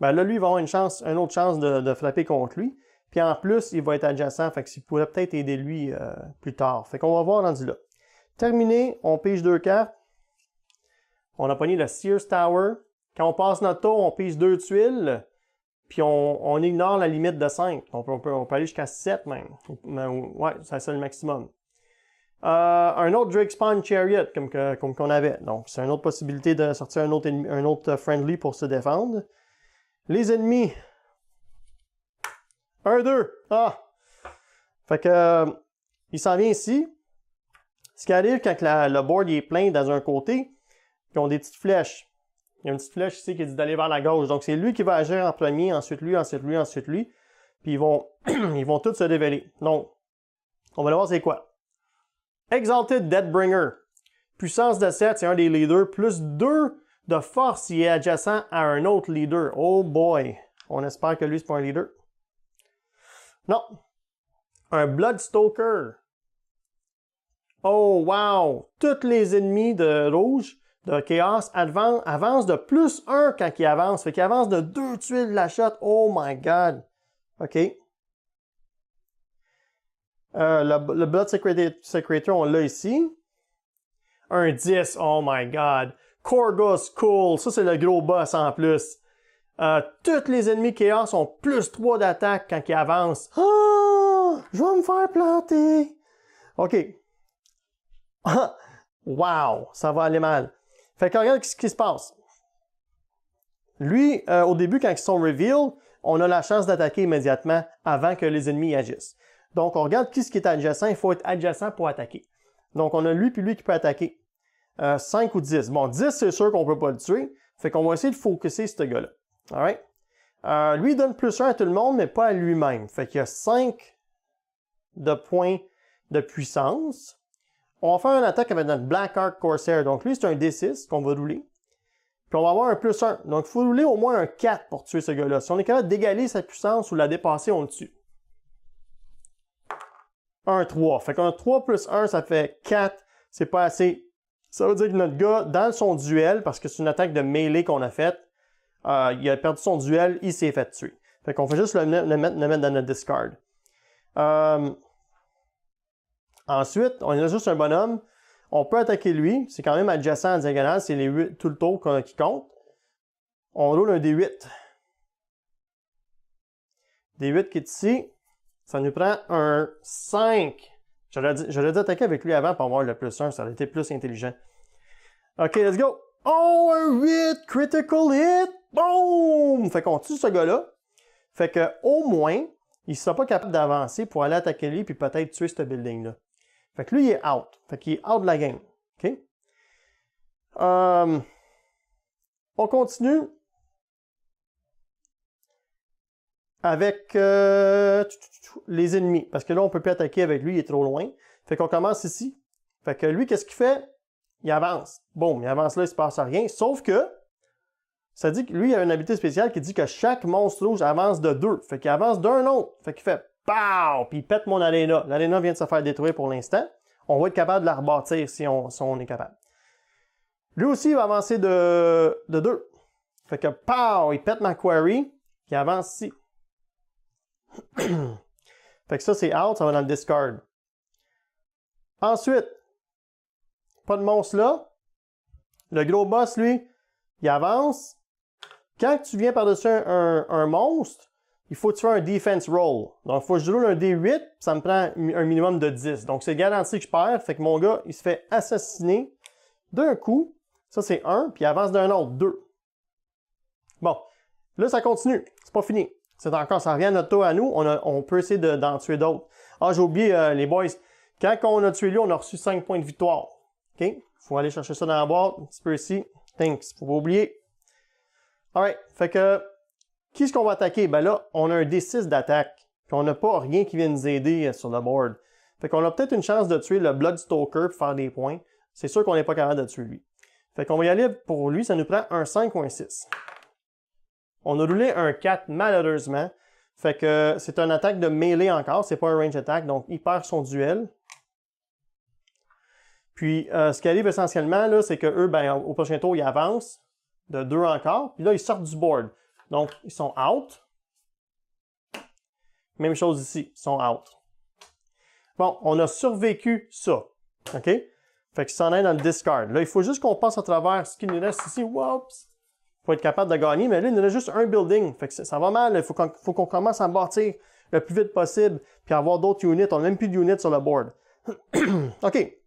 ben là, lui, il va avoir une autre chance de frapper contre lui. Puis en plus, il va être adjacent, fait qu'il pourrait peut-être aider lui plus tard. Fait qu'on va voir rendu là. Terminé, on pige 2 cartes. On a pogné le Sears Tower. Quand on passe notre tour, on pige 2 tuiles. Puis on ignore la limite de 5. On peut aller jusqu'à 7 même. Ouais, c'est le maximum. Un autre Drake Spawn Chariot, comme qu'on avait. Donc, c'est une autre possibilité de sortir un autre friendly pour se défendre. Les ennemis. 1, 2. Ah! Fait que, il s'en vient ici. Ce qui arrive quand le board est plein dans un côté, ils ont des petites flèches. Il y a une petite flèche ici qui dit d'aller vers la gauche. Donc, c'est lui qui va agir en premier, ensuite lui, ensuite lui, ensuite lui. Puis ils vont tous se révéler. Donc, on va aller voir c'est quoi. Exalted Deathbringer. Puissance de 7, c'est un des leaders. Plus 2 de force, il est adjacent à un autre leader. Oh boy! On espère que lui, c'est pas un leader. Non. Un Bloodstalker. Oh wow! Tous les ennemis de rouge, de Chaos, avancent de plus 1 quand ils avancent. Fait qu'ils avancent de 2 tuiles la shot. Oh my god! OK. Le Blood Secretor, on l'a ici. Un 10, oh my god. Korgus, cool. Ça, c'est le gros boss en plus. Tous les ennemis Chaos ont plus 3 d'attaque quand ils avancent. Oh! Je vais me faire planter. OK. Wow! Ça va aller mal. Fait que regarde ce qui se passe. Lui, au début, quand ils sont reveal, on a la chance d'attaquer immédiatement avant que les ennemis agissent. Donc, on regarde qui est adjacent. Il faut être adjacent pour attaquer. Donc, on a lui puis lui qui peut attaquer. 5 ou 10. Bon, 10, c'est sûr qu'on peut pas le tuer. Fait qu'on va essayer de focuser ce gars-là. Alright? Lui, il donne plus 1 à tout le monde, mais pas à lui-même. Fait qu'il y a 5 de points de puissance. On va faire une attaque avec notre Black Ark Corsair. Donc, lui, c'est un D6 qu'on va rouler. Puis, on va avoir un plus 1. Donc, il faut rouler au moins un 4 pour tuer ce gars-là. Si on est capable d'égaler sa puissance ou la dépasser, on le tue. Un 3. Fait qu'un 3 plus 1, ça fait 4. C'est pas assez. Ça veut dire que notre gars, dans son duel, parce que c'est une attaque de mêlée qu'on a faite, il a perdu son duel, il s'est fait tuer. Fait qu'on fait juste le mettre dans notre discard. Ensuite, on a juste un bonhomme. On peut attaquer lui. C'est quand même adjacent en diagonale. C'est les 8 tout le tour qui compte. On roule un D8. D8 qui est ici. Ça nous prend un 5. J'aurais dû attaquer avec lui avant pour avoir le plus 1. Ça aurait été plus intelligent. OK, let's go. Oh, un 8! Critical hit! Boom! Fait qu'on tue ce gars-là. Fait que au moins, il ne sera pas capable d'avancer pour aller attaquer lui puis peut-être tuer ce building-là. Fait que lui, il est out. Fait qu'il est out de la game. OK? On continue avec les ennemis. Parce que là, on ne peut plus attaquer avec lui, il est trop loin. Fait qu'on commence ici. Fait que lui, qu'est-ce qu'il fait? Il avance. Boum, il avance là, il ne se passe rien. Sauf que, ça dit que lui, il a une habilité spéciale qui dit que chaque monstre rouge avance de 2. Fait qu'il avance d'un autre. Fait qu'il fait POW! Puis il pète mon aréna. L'aréna vient de se faire détruire pour l'instant. On va être capable de la rebâtir si on est capable. Lui aussi, il va avancer de 2. Fait que POW! Il pète ma quarry. Il avance ici. Fait que ça, c'est out. Ça va dans le discard. Ensuite, pas de monstre là. Le gros boss, lui, il avance. Quand tu viens par-dessus un monstre, il faut que tu fasses un defense roll. Donc, il faut que je roule un D8, ça me prend un minimum de 10. Donc, c'est garanti que je perds. Fait que mon gars, il se fait assassiner d'un coup. Ça, c'est 1, puis il avance d'un autre, 2. Bon. Là, ça continue. C'est pas fini. C'est encore, ça revient à notre tour à nous. On peut essayer d'en tuer d'autres. Ah, j'ai oublié, les boys. Quand on a tué lui, on a reçu 5 points de victoire. OK? Faut aller chercher ça dans la boîte. Un petit peu ici. Thanks. Faut pas oublier. Alright. Fait que, qui est-ce qu'on va attaquer? Ben là, on a un D6 d'attaque. Puis on n'a pas rien qui vient nous aider sur le board. Fait qu'on a peut-être une chance de tuer le Bloodstalker pour faire des points. C'est sûr qu'on n'est pas capable de tuer lui. Fait qu'on va y aller pour lui. Ça nous prend un 5 ou un 6. On a roulé un 4 malheureusement. Fait que c'est une attaque de mêlée encore. C'est pas un range attack. Donc, il perd son duel. Puis, ce qui arrive essentiellement, là, c'est que eux, ben, au prochain tour, ils avancent de 2 encore. Puis là, ils sortent du board. Donc, ils sont out. Même chose ici, ils sont out. Bon, on a survécu ça. OK? Fait qu'ils s'en aillent dans le discard. Là, il faut juste qu'on passe à travers ce qui nous reste ici. Whoops! Faut être capable de gagner. Mais là, il nous reste juste un building. Fait que ça va mal. Il faut qu'on commence à bâtir le plus vite possible. Puis avoir d'autres units. On n'a même plus d'units sur le board. OK.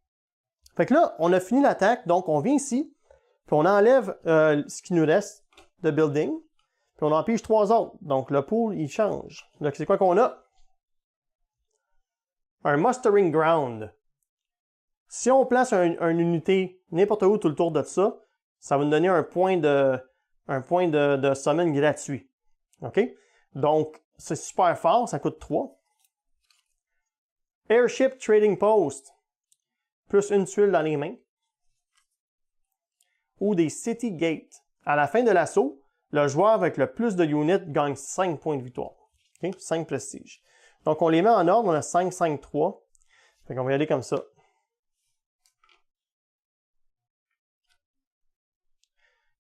Fait que là, on a fini l'attaque. Donc, on vient ici. Puis on enlève ce qui nous reste de building. Puis on en pige 3 autres. Donc, le pool, il change. Donc, c'est quoi qu'on a? Un mustering ground. Si on place une unité n'importe où tout le tour de ça, ça va nous donner un point de summon gratuit. OK? Donc, c'est super fort. Ça coûte 3. Airship Trading Post. Plus une tuile dans les mains. Ou des City Gate. À la fin de l'assaut, le joueur avec le plus de units gagne 5 points de victoire. Okay? 5 prestige. Donc, on les met en ordre. On a 5, 5, 3. Fait qu'on va y aller comme ça.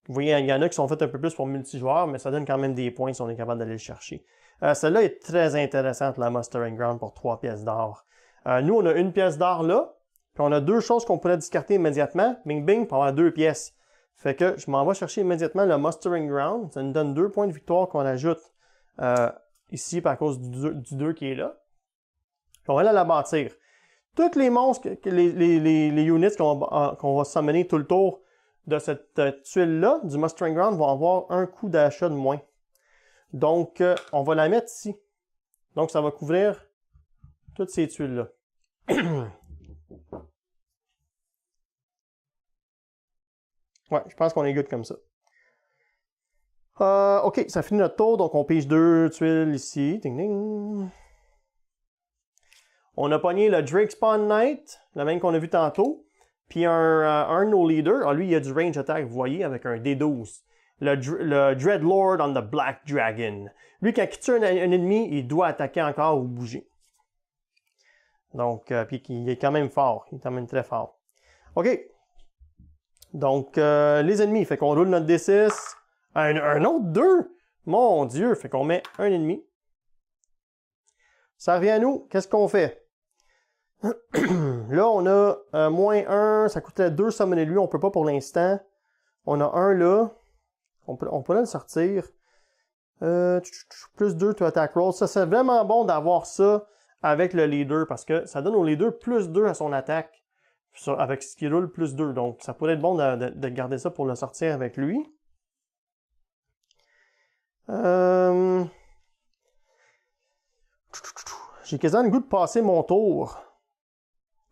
Vous voyez, il y en a qui sont faits un peu plus pour multijoueurs, mais ça donne quand même des points si on est capable d'aller le chercher. Celle-là est très intéressante, la Mustering Ground, pour 3 pièces d'or. Nous, on a une pièce d'or là, puis on a 2 choses qu'on pourrait discarter immédiatement. Bing, bing, pour avoir 2 pièces. Fait que je m'en vais chercher immédiatement le Mustering Ground. Ça nous donne 2 points de victoire qu'on ajoute ici par cause du 2 qui est là. Puis on va aller la bâtir. Tous les monstres, les units qu'on va summoner tout le tour de cette tuile-là, du Mustering Ground, vont avoir un coût d'achat de moins. Donc, on va la mettre ici. Donc, ça va couvrir toutes ces tuiles-là. Ouais, je pense qu'on est good comme ça. OK, ça finit notre tour. Donc, on pige 2 tuiles ici. Ding, ding. On a pogné le Drake Spawn Knight, le même qu'on a vu tantôt. Puis un de nos leaders, lui, il a du range attack, vous voyez, avec un D12. Le Dreadlord on the Black Dragon. Lui, quand il tue un ennemi, il doit attaquer encore ou bouger. Donc, puis il est quand même fort. Il est quand même très fort. OK. Donc, les ennemis, fait qu'on roule notre D6. Un autre 2! Mon Dieu! Fait qu'on met un ennemi. Ça revient à nous. Qu'est-ce qu'on fait? Là, on a moins 1. Ça coûtait 2 summoner lui. On ne peut pas pour l'instant. On a un là. On peut le sortir. Plus 2 to attack roll. Ça, c'est vraiment bon d'avoir ça avec le leader parce que ça donne au leader plus 2 à son attaque. Avec ce qui roule plus 2. Donc, ça pourrait être bon de garder ça pour le sortir avec lui. J'ai quasiment le goût de passer mon tour.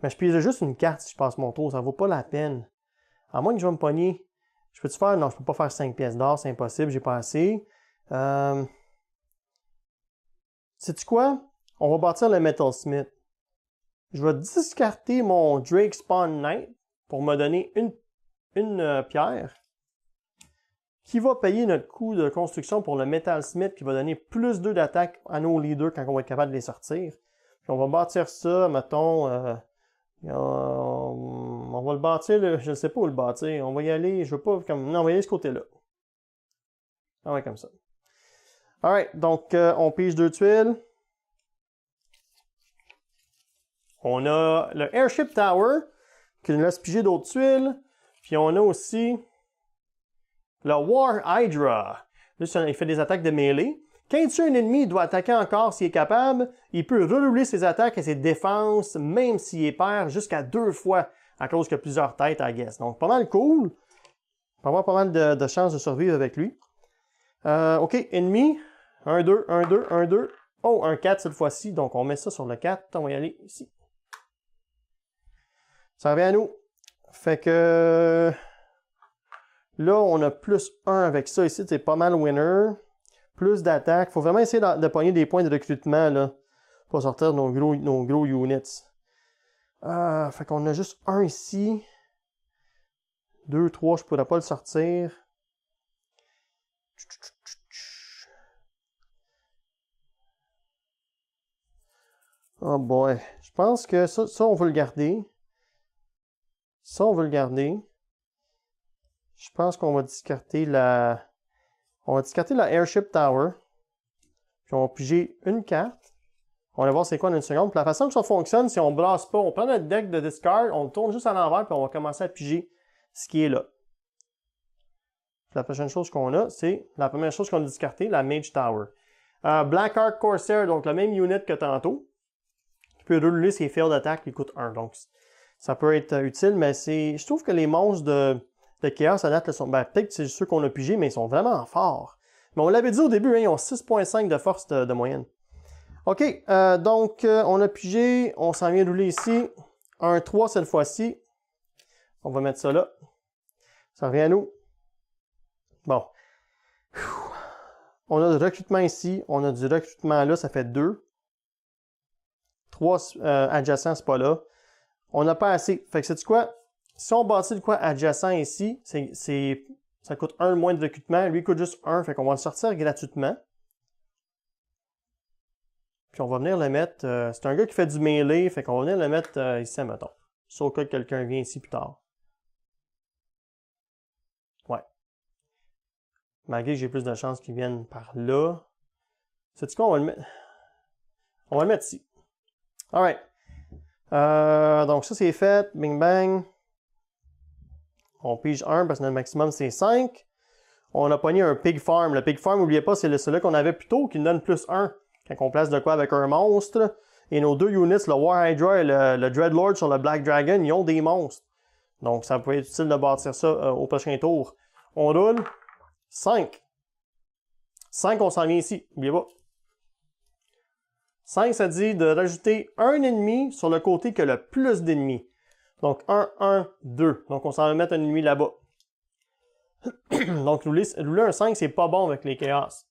Mais je pige juste une carte si je passe mon tour. Ça vaut pas la peine. À moins que je vais me pogner. Je peux-tu faire? Non, je peux pas faire 5 pièces d'or. C'est impossible. J'ai pas assez. Sais-tu quoi? On va bâtir le Metalsmith. Je vais discarter mon Drake Spawn Knight pour me donner une pierre qui va payer notre coût de construction pour le Metalsmith qui va donner plus 2 d'attaque à nos leaders quand on va être capable de les sortir. Puis on va bâtir ça, mettons... on va le bâtir, je ne sais pas où le bâtir. On va y aller, je veux pas comme... Non, on va y aller de ce côté-là. Ah ouais, comme ça. Alright, donc on pige 2 tuiles. On a le Airship Tower, qui nous laisse piger d'autres tuiles. Puis on a aussi le War Hydra. Là, il fait des attaques de mêlée. Quand il tue un ennemi, il doit attaquer encore s'il est capable. Il peut redoubler ses attaques et ses défenses, même s'il perd jusqu'à 2 fois, à cause qu'il y a plusieurs têtes à guess. Donc, pas mal cool. On va avoir pas mal de chances de survivre avec lui. OK, ennemi. 1, 2, 1, 2, 1, 2. Oh, un 4 cette fois-ci. Donc, on met ça sur le 4. On va y aller ici. Ça revient à nous. Fait que... Là, on a plus 1 avec ça. Ici, c'est pas mal winner. Plus d'attaque. Faut vraiment essayer de pogner des points de recrutement, là. Pour sortir nos gros units. Fait qu'on a juste 1 ici. 2, 3, je pourrais pas le sortir. Oh boy. Je pense que ça, on va le garder. Ça, on va le garder. Je pense qu'on va discarter la... On va discarter la Airship Tower. Puis on va piger une carte. On va voir c'est quoi dans une seconde. Puis la façon que ça fonctionne, si on ne brasse pas, on prend notre deck de discard, on le tourne juste à l'envers, puis on va commencer à piger ce qui est là. Puis la prochaine chose qu'on a, c'est la première chose qu'on a discartée, la Mage Tower. Blackheart Corsair, donc le même unit que tantôt. Tu peux rouler ses fails d'attaque qui coûtent 1. Donc ça peut être utile, mais c'est. Je trouve que les monstres de Chaos à date, sont. Ben, peut-être que c'est ceux qu'on a pigés, mais ils sont vraiment forts. Mais on l'avait dit au début, hein, ils ont 6.5 de force de moyenne. OK, donc on a pigé, on s'en vient rouler ici. Un 3 cette fois-ci. On va mettre ça là. Ça revient à nous. Bon. On a du recrutement ici, on a du recrutement là, ça fait 2. 3 adjacents, c'est pas là. On n'a pas assez. Fait que c'est quoi? Si on bâtit de quoi adjacent ici, ça coûte 1 moins de recrutement. Lui, il coûte juste 1, fait qu'on va le sortir gratuitement. Puis on va venir le mettre... c'est un gars qui fait du melee, fait qu'on va venir le mettre ici, mettons. Sauf que quelqu'un vient ici plus tard. Ouais. Malgré que j'ai plus de chances qu'il vienne par là. C'est quoi? On va le mettre... On va le mettre ici. Alright. Donc ça c'est fait. Bing bang. On pige 1 parce que notre maximum c'est 5. On a pogné un Pig Farm. Le Pig Farm, n'oubliez pas, c'est celui qu'on avait plus tôt qui nous donne plus 1. Quand on place de quoi avec un monstre. Et nos deux units, le War Hydra et le Dreadlord sur le Black Dragon, ils ont des monstres. Donc ça peut être utile de bâtir ça au prochain tour. On roule. 5. 5, on s'en vient ici. N'oubliez pas. 5, ça dit de rajouter un ennemi sur le côté qui a le plus d'ennemis. Donc 1, 1, 2. Donc on s'en va mettre un ennemi là-bas. Donc rouler un 5, c'est pas bon avec les Chaos.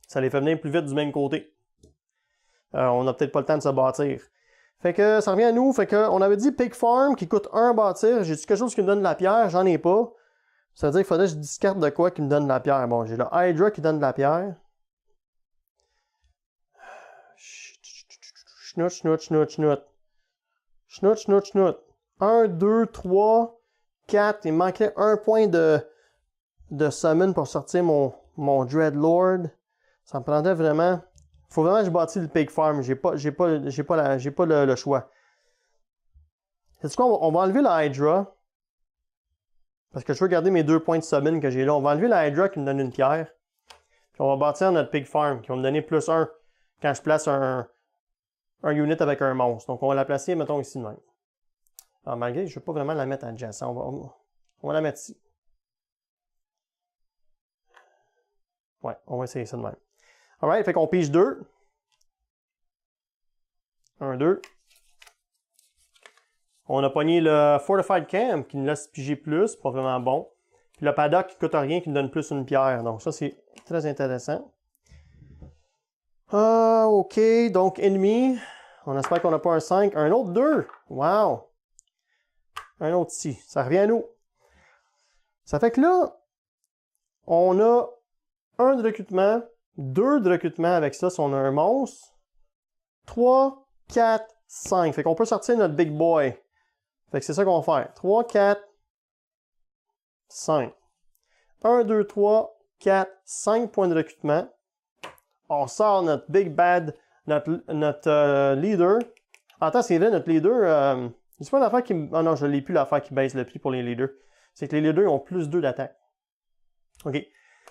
Ça les fait venir plus vite du même côté. On n'a peut-être pas le temps de se bâtir. Fait que ça revient à nous. Fait que on avait dit Pig Farm qui coûte 1 à bâtir. J'ai-tu quelque chose qui me donne de la pierre? J'en ai pas. Ça veut dire qu'il faudrait que je discarte de quoi qui me donne de la pierre. Bon, j'ai le Hydra qui donne de la pierre. Chnout, chnout, chnout, chnout. Chnout, chnout, chnout. 1, 2, 3, 4. Il me manquait un point de summon pour sortir mon Dreadlord. Ça me prendrait vraiment... Faut vraiment que je bâtisse le Pig Farm. J'ai pas le choix. C'est quoi? On va enlever la Hydra. Parce que je veux garder mes 2 points de summon que j'ai là. On va enlever la Hydra qui me donne une pierre. Puis on va bâtir notre Pig Farm qui va me donner plus 1 quand je place un unit avec un monstre. Donc on va la placer, mettons, ici de même. Alors malgré que je ne veux pas vraiment la mettre adjacent, on va la mettre ici. Ouais, on va essayer ça de même. Alright, fait qu'on pige 2. 1, 2. On a pogné le Fortified Camp qui nous laisse piger plus, pas vraiment bon. Puis le Paddock qui coûte rien, qui nous donne plus une pierre. Donc ça, c'est très intéressant. OK, donc ennemi. On espère qu'on n'a pas un 5. Un autre 2. Wow! Un autre ici. Ça revient à nous. Ça fait que là, on a 1 de recrutement, 2 de recrutement avec ça si on a un monstre. 3, 4, 5. Fait qu'on peut sortir notre Big Boy. Fait que c'est ça qu'on va faire. 3, 4, 5. 1, 2, 3, 4, 5 points de recrutement. On sort notre Big Bad, notre leader. Attends, c'est vrai, notre leader... c'est pas une affaire qui... Ah non, je l'ai plus l'affaire qui baisse le prix pour les leaders. C'est que les leaders ont plus 2 d'attaque. OK.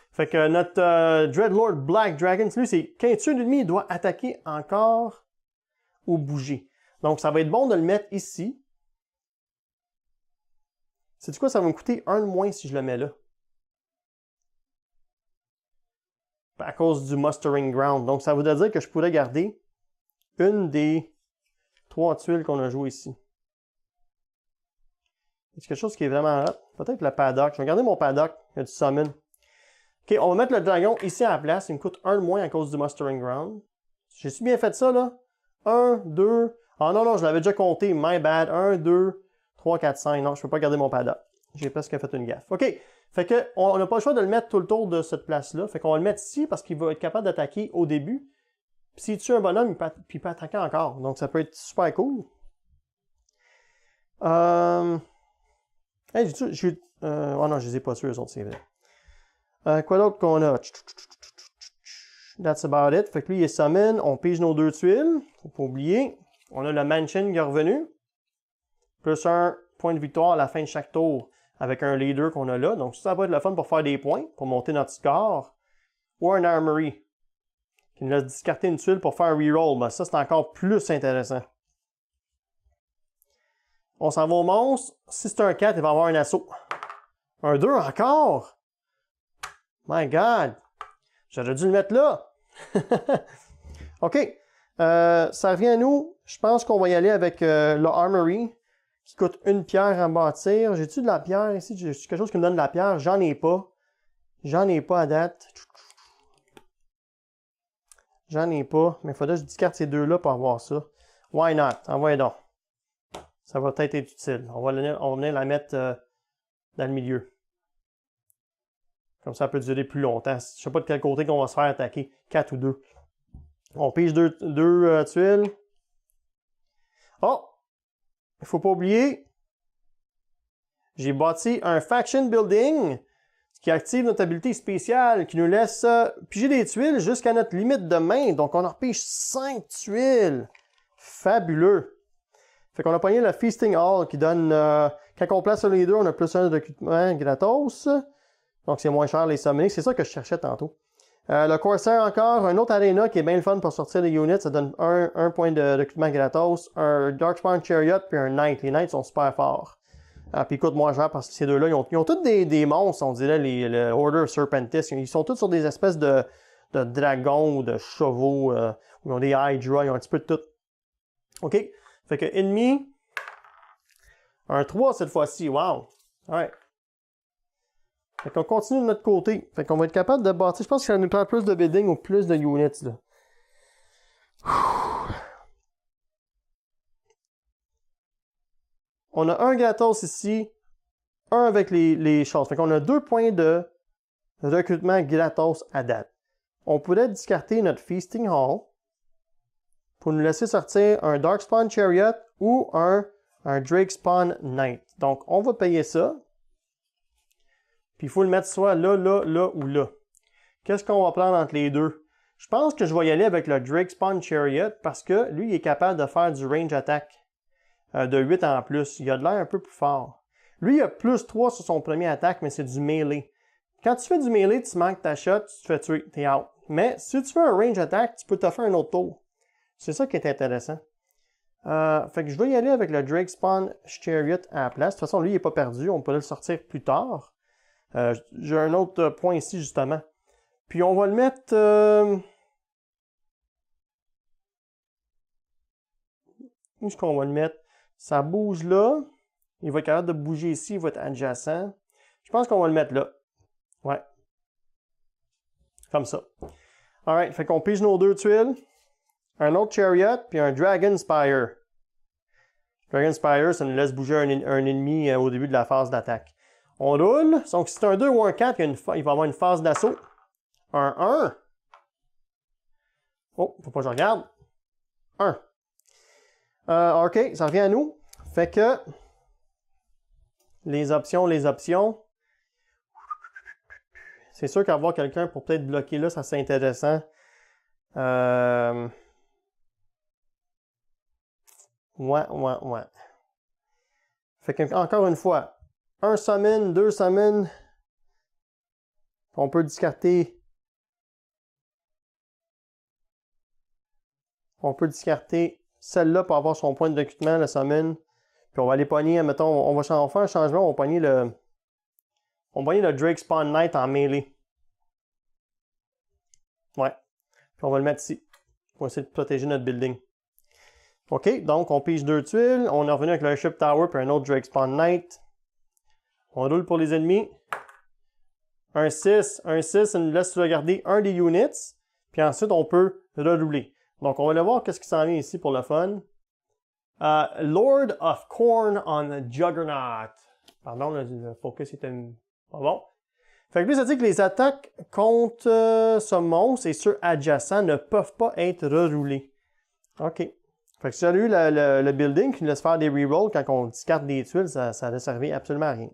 Fait que notre Dreadlord Black Dragon, lui, c'est quand il tue un ennemi, il doit attaquer encore ou bouger. Donc, ça va être bon de le mettre ici. Sais-tu quoi? Ça va me coûter 1 de moins si je le mets là. à cause du Mustering Ground. Donc, ça voudrait dire que je pourrais garder une des 3 tuiles qu'on a jouées ici. C'est quelque chose qui est vraiment hot. Peut-être le paddock. Je vais garder mon paddock. Il y a du summon. OK, on va mettre le dragon ici à la place. Il me coûte 1 de moins à cause du Mustering Ground. J'ai-tu bien fait ça, là? 1, 2... Ah non, non, je l'avais déjà compté. My bad. 1, 2, 3, 4, 5. Non, je ne peux pas garder mon paddock. J'ai presque fait une gaffe. OK. Fait que on n'a pas le choix de le mettre tout le tour de cette place-là. Fait qu'on va le mettre ici parce qu'il va être capable d'attaquer au début. Puis s'il tue un bonhomme, il peut attaquer encore. Donc ça peut être super cool. Hey, oh non, je les ai pas tués, eux autres, c'est vrai. Quoi d'autre qu'on a? That's about it. Fait que lui, il est summon. On pige nos 2 tuiles. Faut pas oublier. On a le mansion qui est revenu. Plus 1 point de victoire à la fin de chaque tour avec un leader qu'on a là. Donc ça va être le fun pour faire des points, pour monter notre score. Ou un armory qui nous laisse discarter une tuile pour faire un reroll. Ben, ça, c'est encore plus intéressant. On s'en va au monstre. Si c'est un 4, il va avoir un assaut. Un 2 encore? My God! J'aurais dû le mettre là. OK. Ça revient à nous. Je pense qu'on va y aller avec le Armory qui coûte 1 pierre à bâtir. J'ai-tu de la pierre ici? J'ai quelque chose qui me donne de la pierre? J'en ai pas. J'en ai pas à date. J'en ai pas. Mais il faudrait que je discarte ces deux-là pour avoir ça. Why not? Envoyez donc. Ça va peut-être être utile. On va venir la mettre dans le milieu. Comme ça, peut durer plus longtemps. Je ne sais pas de quel côté qu'on va se faire attaquer. 4 ou 2. On pige deux tuiles. Oh! Il ne faut pas oublier. J'ai bâti un Faction Building qui active notre habilité spéciale qui nous laisse piger des tuiles jusqu'à notre limite de main. Donc, on en repige 5 tuiles. Fabuleux! Fait qu'on a pogné le Feasting Hall qui donne... quand on place sur les deux, on a plus 1 de recrutement gratos. Donc, c'est moins cher les summonings. C'est ça que je cherchais tantôt. Le Corsair encore, un autre Arena qui est bien le fun pour sortir les units. Ça donne un point de recrutement gratos. Un Darkspawn Chariot puis un Knight. Les Knights sont super forts. Puis ils coûtent moins cher parce que ces deux-là, ils ont tous des monstres, on dirait, le Order of Serpentis. Ils sont tous sur des espèces de dragons ou de chevaux. Ils ont des Hydra, ils ont un petit peu de tout. OK. Fait que ennemi. Un 3 cette fois-ci. Wow. Alright. Fait qu'on continue de notre côté. Fait qu'on va être capable de bâtir. Je pense que ça nous prend plus de building ou plus de units, là. On a un gratos ici. Un avec les choses. Fait qu'on a 2 points de recrutement gratos à date. On pourrait discarter notre Feasting Hall pour nous laisser sortir un Darkspawn Chariot ou un Drakespawn Knight. Donc, on va payer ça. Puis il faut le mettre soit là, là, là ou là. Qu'est-ce qu'on va prendre entre les deux? Je pense que je vais y aller avec le Drakespawn Chariot parce que lui, il est capable de faire du range attack de 8 en plus. Il a de l'air un peu plus fort. Lui, il a plus 3 sur son premier attaque, mais c'est du melee. Quand tu fais du melee, tu manques ta shot, tu te fais tuer, t'es out. Mais si tu fais un range attack, tu peux te faire un autre tour. C'est ça qui est intéressant. Fait que je vais y aller avec le Drakespawn Chariot à la place. De toute façon, lui, il n'est pas perdu. On peut le sortir plus tard. J'ai un autre point ici, justement. Puis on va le mettre... Où est-ce qu'on va le mettre? Ça bouge là. Il va être capable de bouger ici. Il va être adjacent. Je pense qu'on va le mettre là. Ouais. Comme ça. Alright. Fait qu'on pige nos 2 tuiles. Un autre Chariot, puis un Dragon Spire. Dragon Spire, ça nous laisse bouger un ennemi au début de la phase d'attaque. On roule. Donc, si c'est un 2 ou un 4, il va y avoir une phase d'assaut. Un 1. Oh, faut pas que je regarde. 1. OK, ça revient à nous. Fait que les options. C'est sûr qu'avoir quelqu'un pour peut-être bloquer là, ça c'est intéressant. Ouais. Fait que, encore une fois, un summon, 2 summon. On peut discarter. On peut discarter celle-là pour avoir son point de recrutement, le summon. Puis on va aller pogner, mettons, on va faire un changement, on va pogner le Drakespawn Knight en mêlée. Ouais. Puis on va le mettre ici. Pour essayer de protéger notre building. OK, donc on pige 2 tuiles. On est revenu avec l'Airship Tower puis un autre Drake Spawn Knight. On roule pour les ennemis. Un 6, ça nous laisse regarder un des units. Puis ensuite, on peut rerouler. Donc, on va aller voir qu'est-ce qui s'en vient ici pour le fun. Lord of Corn on Juggernaut. Pardon, le focus était pas bon. Fait que lui, ça dit que les attaques contre ce monstre et ceux adjacents ne peuvent pas être reroulés. OK. Fait que si j'avais eu le building qui nous laisse faire des rerolls quand on discarte des tuiles, ça ne servait absolument à rien.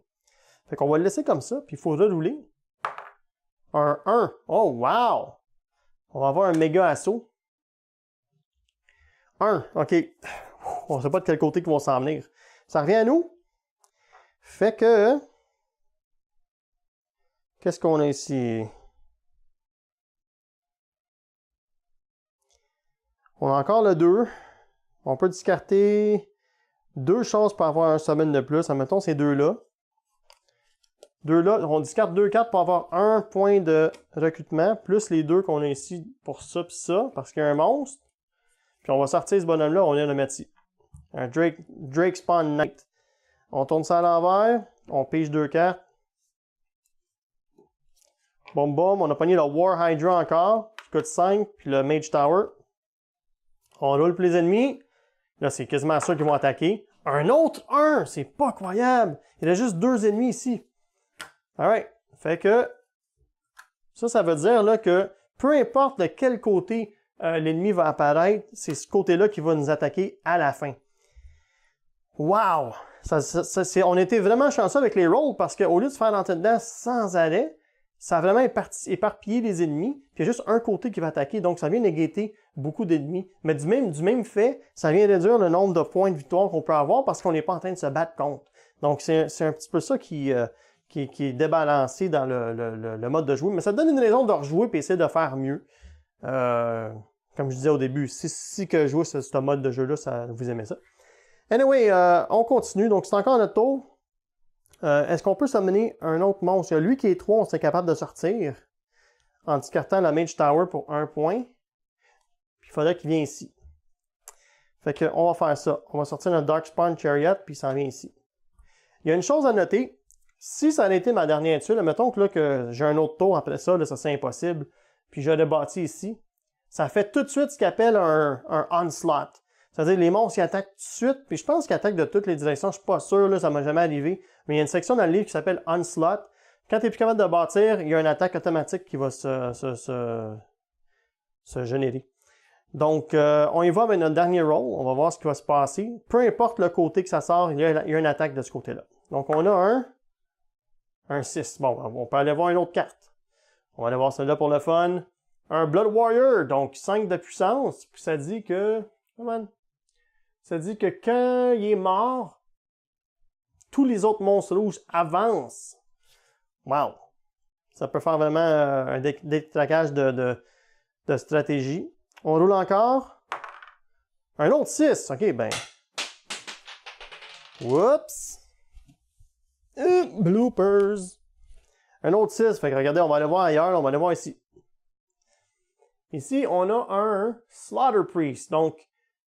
Fait qu'on va le laisser comme ça, puis il faut rerouler. Un 1. Oh, wow! On va avoir un méga assaut. 1. OK. On ne sait pas de quel côté ils vont s'en venir. Ça revient à nous. Fait que... Qu'est-ce qu'on a ici? On a encore le 2. On peut discarter 2 choses pour avoir un summon de plus. Admettons ces deux-là. On discarte 2 cartes pour avoir 1 point de recrutement, plus les 2 qu'on a ici pour ça pis ça, parce qu'il y a un monstre. Puis on va sortir ce bonhomme-là, on vient le mettre ici. Un Drake Spawn Knight. On tourne ça à l'envers, on pige 2 cartes. Boum boum, on a pogné le War Hydra encore, qui coûte 5, puis le Mage Tower. On roule pour les ennemis. Là, c'est quasiment sûr qu'ils vont attaquer. Un autre 1! C'est pas croyable! Il y a juste 2 ennemis ici. Alright. Fait que ça veut dire là, que peu importe de quel côté l'ennemi va apparaître, c'est ce côté-là qui va nous attaquer à la fin. Wow! On était vraiment chanceux avec les rolls parce qu'au lieu de se faire rentrer dedans sans arrêt, ça a vraiment éparpillé les ennemis. Puis il y a juste un côté qui va attaquer, donc ça vient négater beaucoup d'ennemis. Mais du même fait, ça vient réduire le nombre de points de victoire qu'on peut avoir parce qu'on n'est pas en train de se battre contre. Donc c'est un petit peu ça qui est débalancé dans le mode de jouer. Mais ça donne une raison de rejouer et essayer de faire mieux. Comme je disais au début, si que jouer ce mode de jeu-là, vous aimez ça. Anyway, on continue. Donc c'est encore notre tour. Est-ce qu'on peut s'amener un autre monstre? Il y a lui qui est 3, on serait capable de sortir en discartant la Mage Tower pour 1 point. Puis il faudrait qu'il vienne ici. Fait que on va faire ça. On va sortir notre Darkspawn Chariot, puis il s'en vient ici. Il y a une chose à noter. Si ça a été ma dernière tuile, mettons que j'ai un autre tour après ça, là, ça c'est impossible, puis je l'ai bâti ici, ça fait tout de suite ce qu'on appelle un onslaught. C'est-à-dire les monstres ils attaquent tout de suite, puis je pense qu'ils attaquent de toutes les directions, je suis pas sûr, là, ça m'est jamais arrivé, mais il y a une section dans le livre qui s'appelle Onslaught. Quand tu es plus capable de bâtir, il y a une attaque automatique qui va se générer. Donc, on y va avec notre dernier roll, on va voir ce qui va se passer. Peu importe le côté que ça sort, il y a une attaque de ce côté-là. Donc, on a un 6. Bon, on peut aller voir une autre carte. On va aller voir celle-là pour le fun. Un Blood Warrior, donc 5 de puissance. Puis ça dit que... Ça dit que quand il est mort, tous les autres monstres rouges avancent. Wow! Ça peut faire vraiment un détraquage de stratégie. On roule encore. Un autre 6. OK, ben... Oups! Bloopers! Un autre 6. Fait que regardez, on va aller voir ailleurs. On va aller voir ici. Ici, on a un Slaughter Priest. Donc,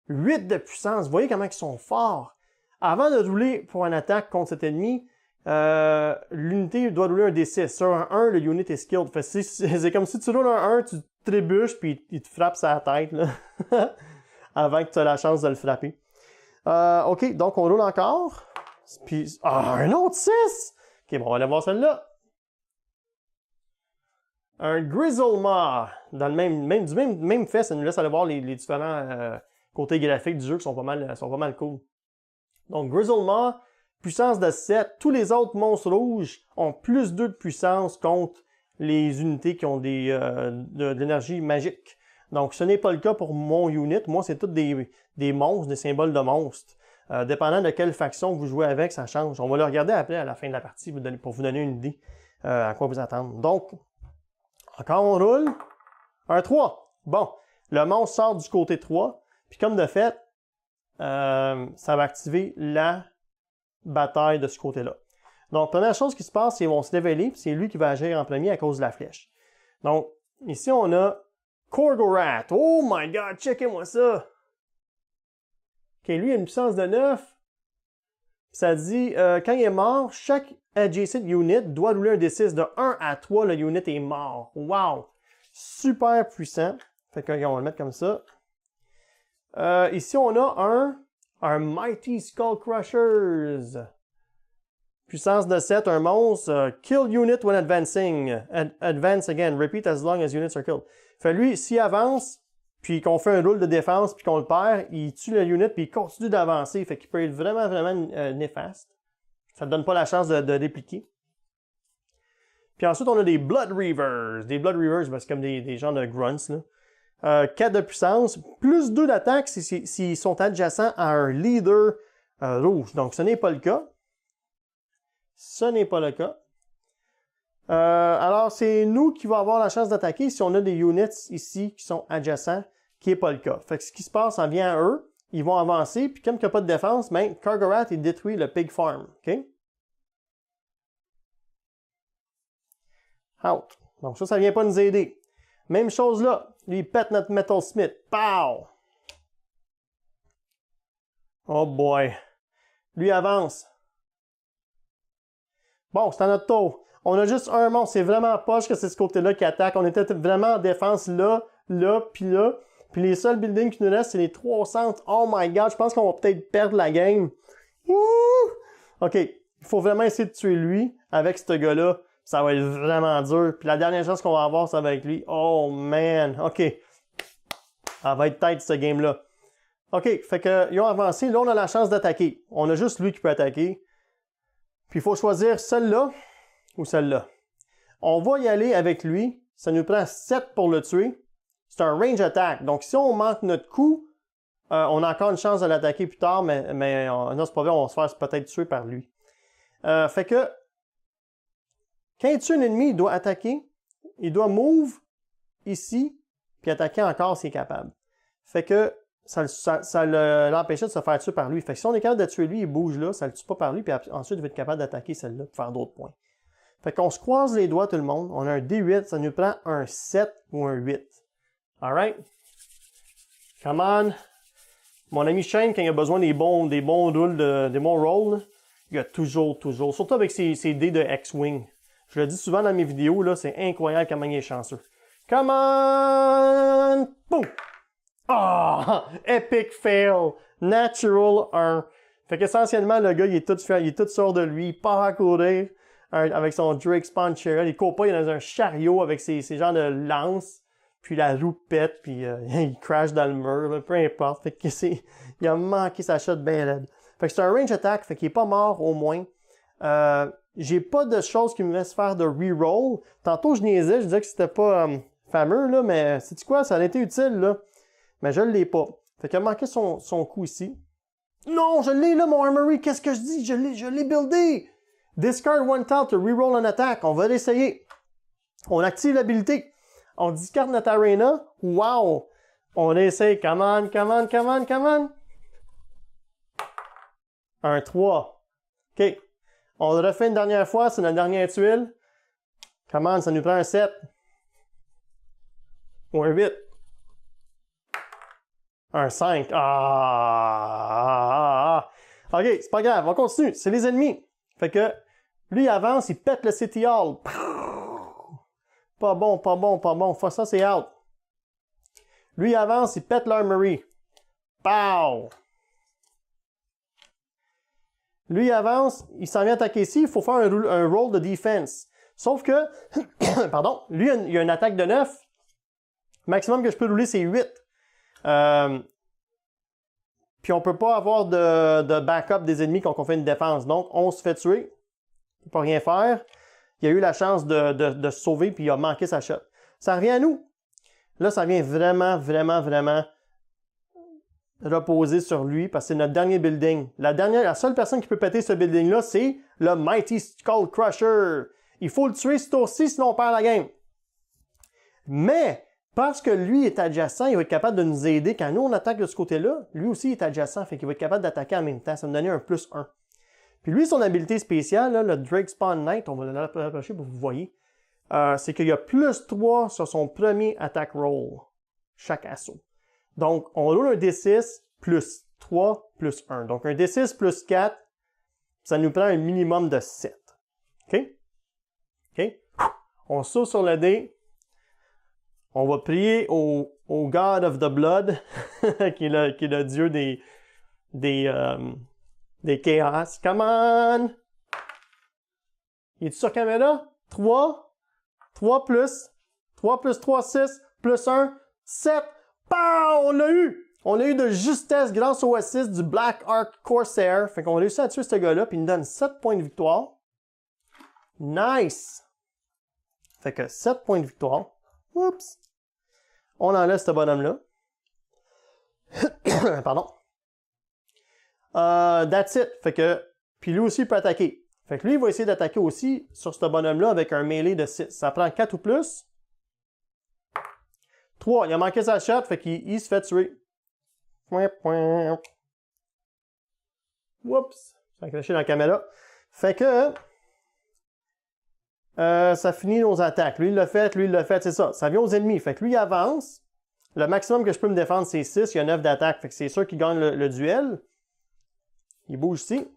8 de puissance. Vous voyez comment ils sont forts. Avant de rouler pour une attaque contre cet ennemi, l'unité doit rouler un D6. Sur un 1, le unit est skilled. C'est comme si tu roules un 1, tu trébuches, puis il te frappe sa tête, là. Avant que tu aies la chance de le frapper. OK, donc on roule encore. Puis, un autre 6! OK, bon, on va aller voir celle-là. Un Grizzlemaw. Dans le même fait, ça nous laisse aller voir les différents côtés graphiques du jeu qui sont pas mal cool. Donc, Grizzlemaw, puissance de 7. Tous les autres monstres rouges ont plus 2 de puissance contre les unités qui ont de l'énergie magique. Donc, ce n'est pas le cas pour mon unit. Moi, c'est tous des monstres, des symboles de monstres. Dépendant de quelle faction vous jouez avec, ça change. On va le regarder après à la fin de la partie pour vous donner une idée à quoi vous attendre. Donc, encore on roule. Un 3. Bon, le monstre sort du côté 3. Puis comme de fait, ça va activer la bataille de ce côté-là. Donc, première chose qui se passe, c'est qu'ils vont se leveler, puis c'est lui qui va agir en premier à cause de la flèche. Donc, ici, on a Korgorat. Oh my god, checkez-moi ça. Ok, lui, il a une puissance de 9. Ça dit, quand il est mort, chaque adjacent unit doit rouler un D6 de 1 à 3. Le unit est mort. Wow! Super puissant. Fait qu'on va le mettre comme ça. Ici, on a un Mighty Skull Crushers. Puissance de 7, un monstre. Kill unit when advancing. Advance again. Repeat as long as units are killed. Fait lui, s'il avance, puis qu'on fait un roule de défense, puis qu'on le perd, il tue le unit, puis il continue d'avancer. Fait qu'il peut être vraiment, vraiment néfaste. Ça ne donne pas la chance de répliquer. Puis ensuite, on a des Blood Reavers. Des Blood Reavers, ben, c'est comme des gens de grunts, là. 4 de puissance, plus 2 d'attaque s'ils sont adjacents à un leader rouge. Donc, ce n'est pas le cas. Ce n'est pas le cas. Alors, c'est nous qui va avoir la chance d'attaquer si on a des units ici qui sont adjacents, qui n'est pas le cas. Fait que ce qui se passe, ça vient à eux, ils vont avancer, puis comme il n'y a pas de défense, ben, Korgorat, il détruit le Pig Farm. OK? Out. Donc ça vient pas nous aider. Même chose là. Lui, il pète notre Metal Smith. Pow! Oh boy. Lui avance. Bon, c'est à notre tour. On a juste un monstre. C'est vraiment poche que c'est ce côté-là qui attaque. On était vraiment en défense là, là, puis là. Puis les seuls buildings qui nous restent, c'est les 3 centres. Oh my god, je pense qu'on va peut-être perdre la game. Wouh! OK, il faut vraiment essayer de tuer lui avec ce gars-là. Ça va être vraiment dur. Puis la dernière chance qu'on va avoir, ça va être lui. Oh man, OK. Ça va être tight, ce game-là. OK, fait que ils ont avancé. Là, on a la chance d'attaquer. On a juste lui qui peut attaquer. Puis il faut choisir celle-là ou celle-là. On va y aller avec lui. Ça nous prend 7 pour le tuer. C'est un range attack. Donc, si on manque notre coup, on a encore une chance de l'attaquer plus tard, mais non, c'est pas vrai, on va se faire peut-être tuer par lui. Fait que, quand il tue un ennemi, il doit attaquer. Il doit move ici, puis attaquer encore s'il est capable. Fait que, ça l'empêchait de se faire tuer par lui. Fait que si on est capable de tuer lui, il bouge là, ça le tue pas par lui, puis ensuite il va être capable d'attaquer celle-là pour faire d'autres points. Fait qu'on se croise les doigts tout le monde. On a un D8, ça nous prend un 7 ou un 8. Alright? Come on! Mon ami Shane, quand il a besoin des bons roules, des bons rolls, il a toujours, surtout avec ses dés de X-Wing. Je le dis souvent dans mes vidéos, là, c'est incroyable comment il est chanceux. Come on! Boom! Ah! Oh, epic fail! Natural 1. Fait qu'essentiellement, le gars, il est tout sort de lui, il part à courir avec son Drake Spawn Chariot. Il court pas, il est dans un chariot avec ses genres de lances, puis la roue pète, puis il crash dans le mur, là, peu importe. Fait que il a manqué sa shot bien raide. Fait que c'est un range attack, fait qu'il est pas mort au moins. J'ai pas de choses qui me laissent faire de reroll. Tantôt, je niaisais, je disais que c'était pas fameux, là, mais sais-tu quoi? Ça a été utile, là. Mais je l'ai pas. Fait qu'il a manqué son coup ici. Non, je l'ai là, mon armory. Qu'est-ce que je dis? Je l'ai buildé. Discard one tile to reroll an attack. On va l'essayer. On active l'habilité. On discard notre arena. Wow! On essaye. Come on, come on, come on, come on. Un 3. OK. On le refait une dernière fois. C'est notre dernière tuile. Come on, ça nous prend un 7. Ou un 8. Un 5. OK, c'est pas grave. On continue. C'est les ennemis. Fait que lui, il avance, il pète le City Hall. Pas bon, pas bon, pas bon. Ça, c'est out. Lui, il avance, il pète l'Armory. Pow! Lui, il avance, il s'en vient attaquer ici. Il faut faire un roll de defense. Sauf que, pardon, lui, il a une attaque de 9. Maximum que je peux rouler, c'est 8. Puis on peut pas avoir de backup des ennemis quand on fait une défense. Donc, on se fait tuer. Il peut pas rien faire. Il a eu la chance de se sauver, puis il a manqué sa shot. Ça revient à nous. Là, ça vient vraiment, vraiment, vraiment reposer sur lui, parce que c'est notre dernier building. La seule personne qui peut péter ce building-là, c'est le Mighty Skull Crusher. Il faut le tuer ce tour-ci, sinon on perd la game. Mais, parce que lui est adjacent, il va être capable de nous aider. Quand nous, on attaque de ce côté-là, lui aussi est adjacent, fait qu'il va être capable d'attaquer en même temps. Ça va me donner un +1. Puis lui, son habilité spéciale, là, le Drake Spawn Knight, on va l'approcher pour que vous voyez, c'est qu'il y a +3 sur son premier attack roll. chaque assaut. Donc, on roule un D6 plus 3 plus 1. Donc, un D6 plus 4, ça nous prend un minimum de 7. OK? OK? On saute sur le dé. On va prier au God of the Blood, qui est le dieu des chaos. Come on! Il est sur caméra? 3. 3 plus 3, 6, plus 1, 7. Pow! On l'a eu! On l'a eu de justesse grâce au assist du Black Ark Corsair. Fait qu'on a réussi à tuer ce gars-là, puis il nous donne 7 points de victoire. Nice! Fait que 7 points de victoire. Oups! On enlève ce bonhomme-là. Pardon. That's it. Fait que, puis lui aussi il peut attaquer. Fait que lui, il va essayer d'attaquer aussi sur ce bonhomme-là avec un mêlée de 6. Ça prend 4 ou plus. 3. Il a manqué sa shot, fait qu'il se fait tuer. Oups! Ça a craché dans la caméra. Fait que... ça finit nos attaques. Lui, il l'a fait, c'est ça. Ça vient aux ennemis. Fait que lui, il avance. Le maximum que je peux me défendre, c'est 6. Il y a 9 d'attaque. Fait que c'est sûr qu'il gagne le duel. Il bouge ici.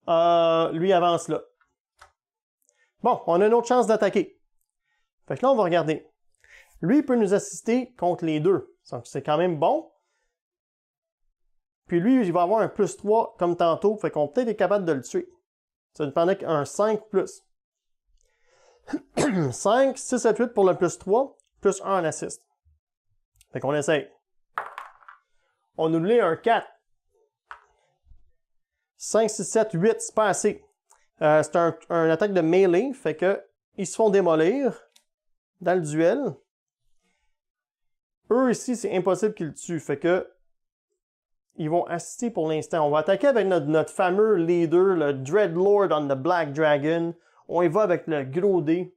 Lui, il avance là. Bon, on a une autre chance d'attaquer. Fait que là, on va regarder. Lui, il peut nous assister contre les deux. Donc, c'est quand même bon. Puis lui, il va avoir un plus 3 comme tantôt. Fait qu'on peut-être être capable de le tuer. Ça dépendait qu'un 5 plus. 5, 6, 7, 8 pour le plus 3, plus 1 en assist. Fait qu'on essaye. On nous voulait un 4. 5, 6, 7, 8, c'est pas assez. C'est un attaque de melee, fait que ils se font démolir dans le duel. Eux ici, c'est impossible qu'ils le tuent, fait que ils vont assister pour l'instant. On va attaquer avec notre fameux leader, le Dreadlord on the Black Dragon. On y va avec le gros dé.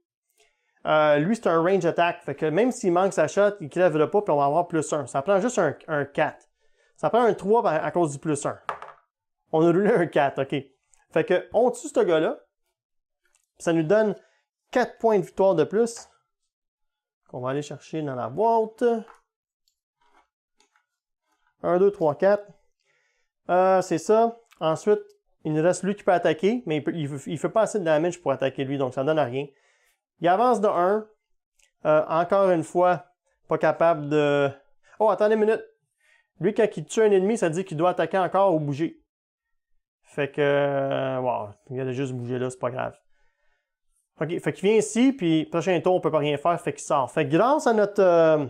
Lui, c'est un range attack. Fait que même s'il manque sa shot, il ne crèvera pas, puis on va avoir plus 1. Ça prend juste un 4. Ça prend un 3 à cause du plus 1. On a roulé un 4, OK. Fait que on tue ce gars-là. Ça nous donne 4 points de victoire de plus. Qu'on va aller chercher dans la boîte. 1, 2, 3, 4. C'est ça. Ensuite, il nous reste lui qui peut attaquer, mais il ne fait pas assez de damage pour attaquer lui, donc ça ne donne rien. Il avance de 1. Encore une fois, pas capable de... Oh, attendez une minute. Lui, quand il tue un ennemi, ça dit qu'il doit attaquer encore ou bouger. Fait que... wow, il a juste bougé là, c'est pas grave. OK, fait qu'il vient ici, puis prochain tour, on peut pas rien faire, fait qu'il sort. Fait que grâce à notre...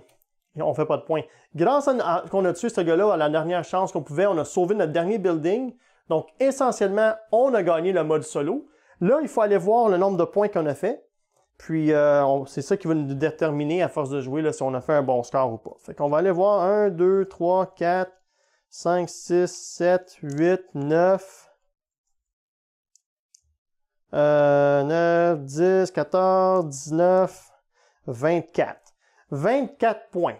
on fait pas de points. Grâce à qu'on a tué ce gars-là à la dernière chance qu'on pouvait, on a sauvé notre dernier building. Donc, essentiellement, on a gagné le mode solo. Là, il faut aller voir le nombre de points qu'on a fait. Puis, c'est ça qui va nous déterminer à force de jouer là, si on a fait un bon score ou pas. Fait qu'on va aller voir 1, 2, 3, 4, 5, 6, 7, 8, 9... 9, 10, 14, 19, 24. 24 points.